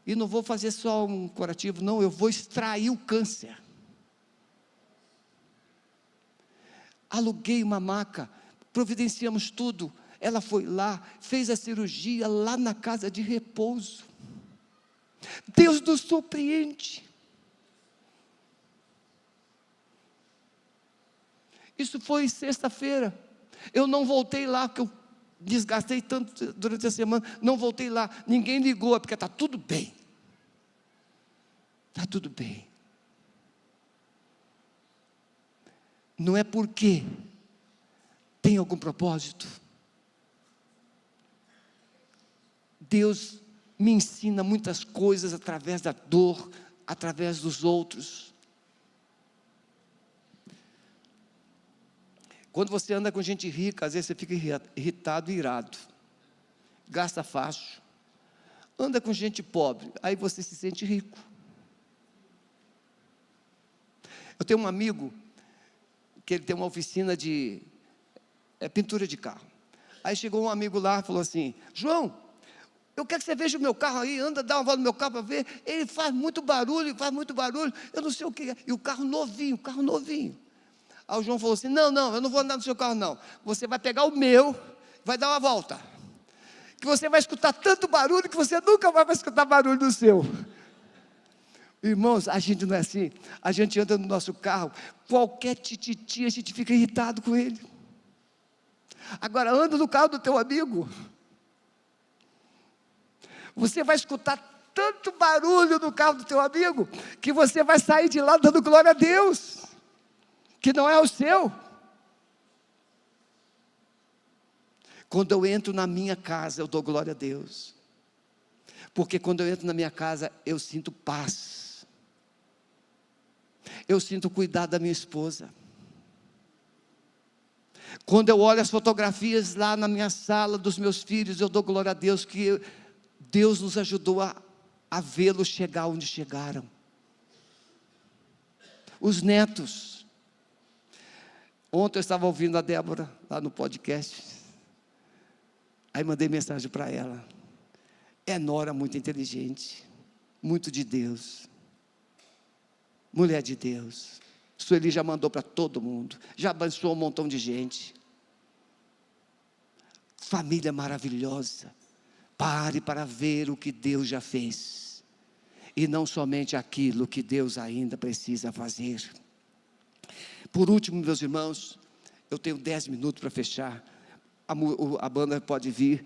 e não vou fazer só um curativo, não, eu vou extrair o câncer. Aluguei uma maca, providenciamos tudo. Ela foi lá, fez a cirurgia lá na casa de repouso. Deus nos surpreende. Isso foi sexta-feira. Eu não voltei lá, porque eu desgastei tanto durante a semana. Não voltei lá, ninguém ligou, porque está tudo bem. Está tudo bem. Não é porque tem algum propósito. Deus me ensina muitas coisas através da dor, através dos outros. Quando você anda com gente rica, às vezes você fica irritado e irado, gasta fácil. Anda com gente pobre, aí você se sente rico. Eu tenho um amigo, que ele tem uma oficina de pintura de carro. Aí chegou um amigo lá e falou assim: João, eu quero que você veja o meu carro aí, anda, dá uma volta no meu carro para ver. Ele faz muito barulho, eu não sei o que é. E o carro novinho. Aí o João falou assim: não, eu não vou andar no seu carro não. Você vai pegar o meu, vai dar uma volta. Que você vai escutar tanto barulho que você nunca mais vai escutar barulho do seu. Irmãos, a gente não é assim. A gente anda no nosso carro, qualquer tititi, a gente fica irritado com ele. Agora anda no carro do teu amigo. Você vai escutar tanto barulho no carro do teu amigo, que você vai sair de lá dando glória a Deus, que não é o seu. Quando eu entro na minha casa, eu dou glória a Deus, porque quando eu entro na minha casa, eu sinto paz, eu sinto cuidado da minha esposa. Quando eu olho as fotografias lá na minha sala dos meus filhos, eu dou glória a Deus, que Deus nos ajudou a vê-los chegar onde chegaram. Os netos. Ontem eu estava ouvindo a Débora lá no podcast. Aí mandei mensagem para ela. É nora muito inteligente, muito de Deus, mulher de Deus. Sueli já mandou para todo mundo, já abençoou um montão de gente. Família maravilhosa. Pare para ver o que Deus já fez, e não somente aquilo que Deus ainda precisa fazer. Por último, meus irmãos, eu tenho 10 minutos para fechar, a banda pode vir.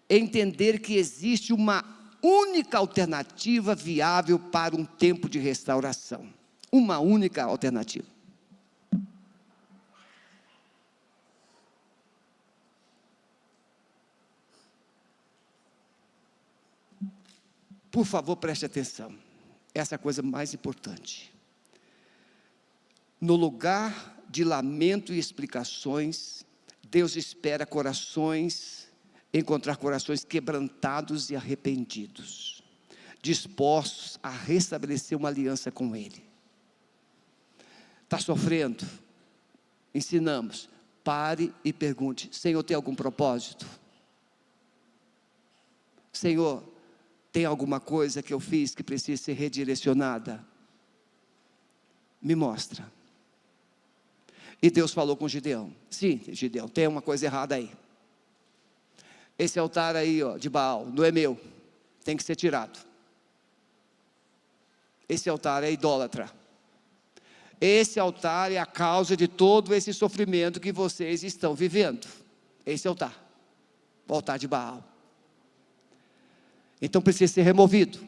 Entender que existe uma única alternativa viável para um tempo de restauração. Uma única alternativa. Por favor, preste atenção. Essa é a coisa mais importante. No lugar de lamento e explicações, Deus espera encontrar corações quebrantados e arrependidos, dispostos a restabelecer uma aliança com Ele. Está sofrendo? Ensinamos. Pare e pergunte: Senhor, tem algum propósito? Senhor, tem alguma coisa que eu fiz que precisa ser redirecionada? Me mostra. E Deus falou com Gideão: sim, Gideão, tem uma coisa errada aí. Esse altar aí, ó, de Baal, não é meu, tem que ser tirado. Esse altar é idólatra. Esse altar é a causa de todo esse sofrimento que vocês estão vivendo. Esse altar, o altar de Baal. Então precisa ser removido.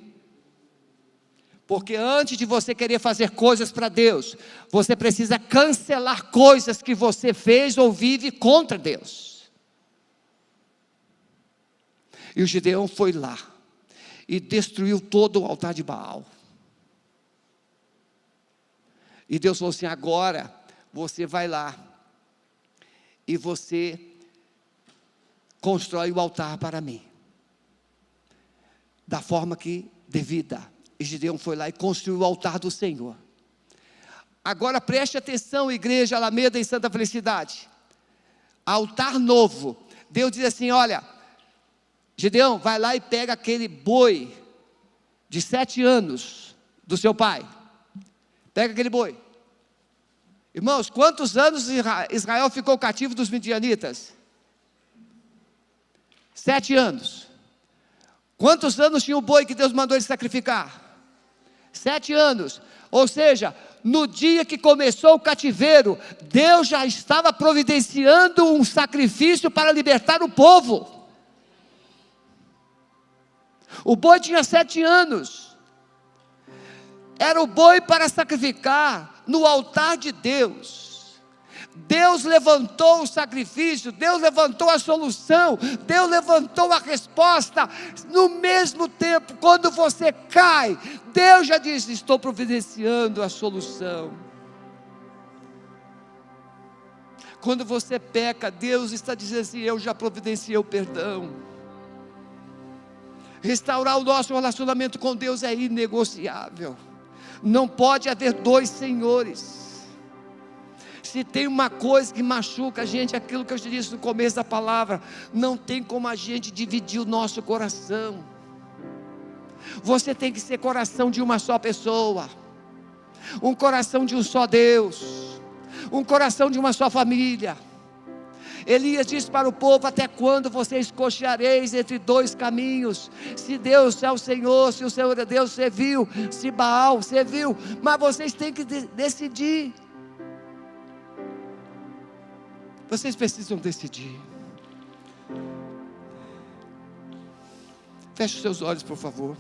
Porque antes de você querer fazer coisas para Deus, você precisa cancelar coisas que você fez ou vive contra Deus. E o Gideão foi lá e destruiu todo o altar de Baal. E Deus falou assim: agora você vai lá e você constrói o altar para mim, da forma que devida. E Gideão foi lá e construiu o altar do Senhor. Agora preste atenção, igreja Alameda em Santa Felicidade. Altar novo. Deus diz assim: olha, Gideão, vai lá e pega aquele boi de 7 anos do seu pai. Pega aquele boi. Irmãos, quantos anos Israel ficou cativo dos midianitas? 7 anos. Quantos anos tinha o boi que Deus mandou ele sacrificar? 7 anos. Ou seja, no dia que começou o cativeiro, Deus já estava providenciando um sacrifício para libertar o povo. O boi tinha 7 anos. Era o boi para sacrificar no altar de Deus. Deus levantou o sacrifício, Deus levantou a solução, Deus levantou a resposta. No mesmo tempo, quando você cai, Deus já diz: estou providenciando a solução. Quando você peca, Deus está dizendo assim: eu já providenciei o perdão. Restaurar o nosso relacionamento com Deus é inegociável. Não pode haver 2 senhores. Se tem uma coisa que machuca a gente, aquilo que eu te disse no começo da palavra, não tem como a gente dividir o nosso coração. Você tem que ser coração de uma só pessoa, um coração de um só Deus, um coração de uma só família. Elias disse para o povo: até quando vocês cocheareis entre 2 caminhos? Se Deus é o Senhor, se o Senhor é Deus, você viu, se Baal, você viu, mas vocês têm que decidir. Vocês precisam decidir. Feche os seus olhos, por favor.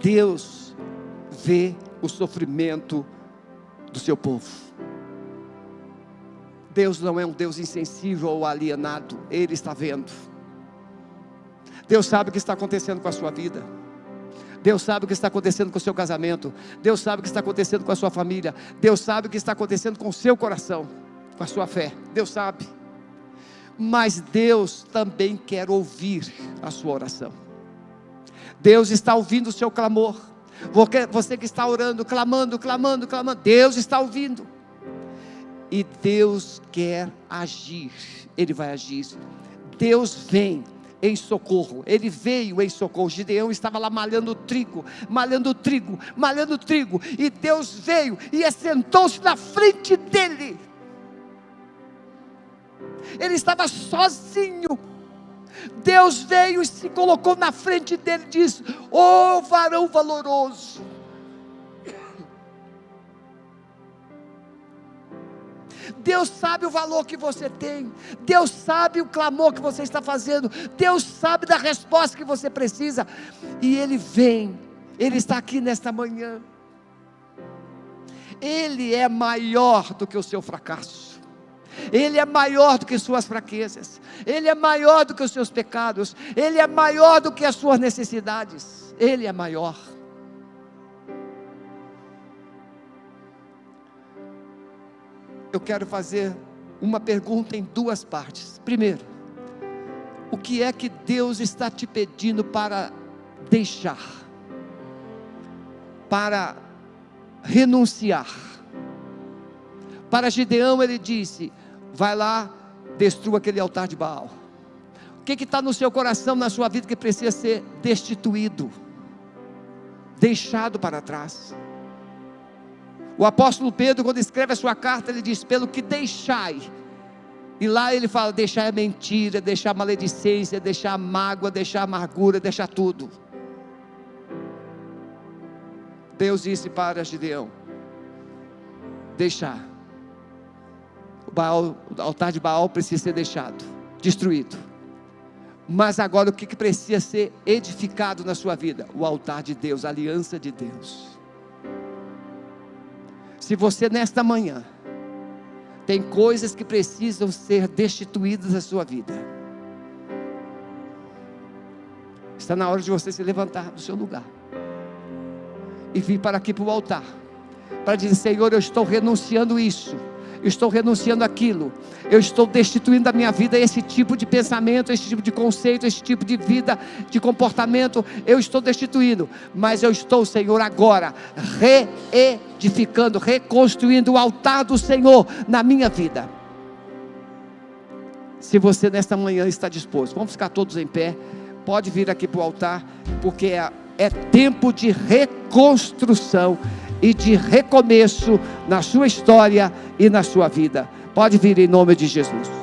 Deus vê o sofrimento do seu povo. Deus não é um Deus insensível ou alienado. Ele está vendo. Deus sabe o que está acontecendo com a sua vida. Deus sabe o que está acontecendo com o seu casamento. Deus sabe o que está acontecendo com a sua família. Deus sabe o que está acontecendo com o seu coração, com a sua fé. Deus sabe. Mas Deus também quer ouvir a sua oração. Deus está ouvindo o seu clamor. Você que está orando, clamando, Deus está ouvindo. E Deus quer agir. Ele vai agir. Deus vem em socorro. Ele veio em socorro. Gideão estava lá malhando trigo. E Deus veio e assentou-se na frente dele. Ele estava sozinho. Deus veio e se colocou na frente dele e disse: ó varão valoroso. Deus sabe o valor que você tem. Deus sabe o clamor que você está fazendo. Deus sabe da resposta que você precisa. E Ele vem. Ele está aqui nesta manhã. Ele é maior do que o seu fracasso. Ele é maior do que suas fraquezas. Ele é maior do que os seus pecados. Ele é maior do que as suas necessidades. Ele é maior. Eu quero fazer uma pergunta em 2 partes. Primeiro, o que é que Deus está te pedindo para deixar? Para renunciar? Para Gideão ele disse: vai lá, destrua aquele altar de Baal. O que está no seu coração, na sua vida, que precisa ser destituído, deixado para trás? O apóstolo Pedro, quando escreve a sua carta, ele diz: pelo que deixai. E lá ele fala: deixar a mentira, deixar a maledicência, deixar a mágoa, deixar a amargura, deixar tudo. Deus disse para Gideão: deixar. O altar de Baal precisa ser deixado, destruído. Mas agora o que precisa ser edificado na sua vida? O altar de Deus, a aliança de Deus. Se você nesta manhã tem coisas que precisam ser destituídas da sua vida, está na hora de você se levantar do seu lugar e vir para aqui para o altar, para dizer: Senhor, eu estou renunciando isso, eu estou renunciando aquilo, eu estou destituindo da minha vida esse tipo de pensamento, esse tipo de conceito, esse tipo de vida, de comportamento, eu estou destituindo, mas eu estou, Senhor, agora reedificando, reconstruindo o altar do Senhor na minha vida. Se você nesta manhã está disposto, vamos ficar todos em pé, pode vir aqui para o altar, porque é tempo de reconstrução e de recomeço na sua história e na sua vida. Pode vir em nome de Jesus.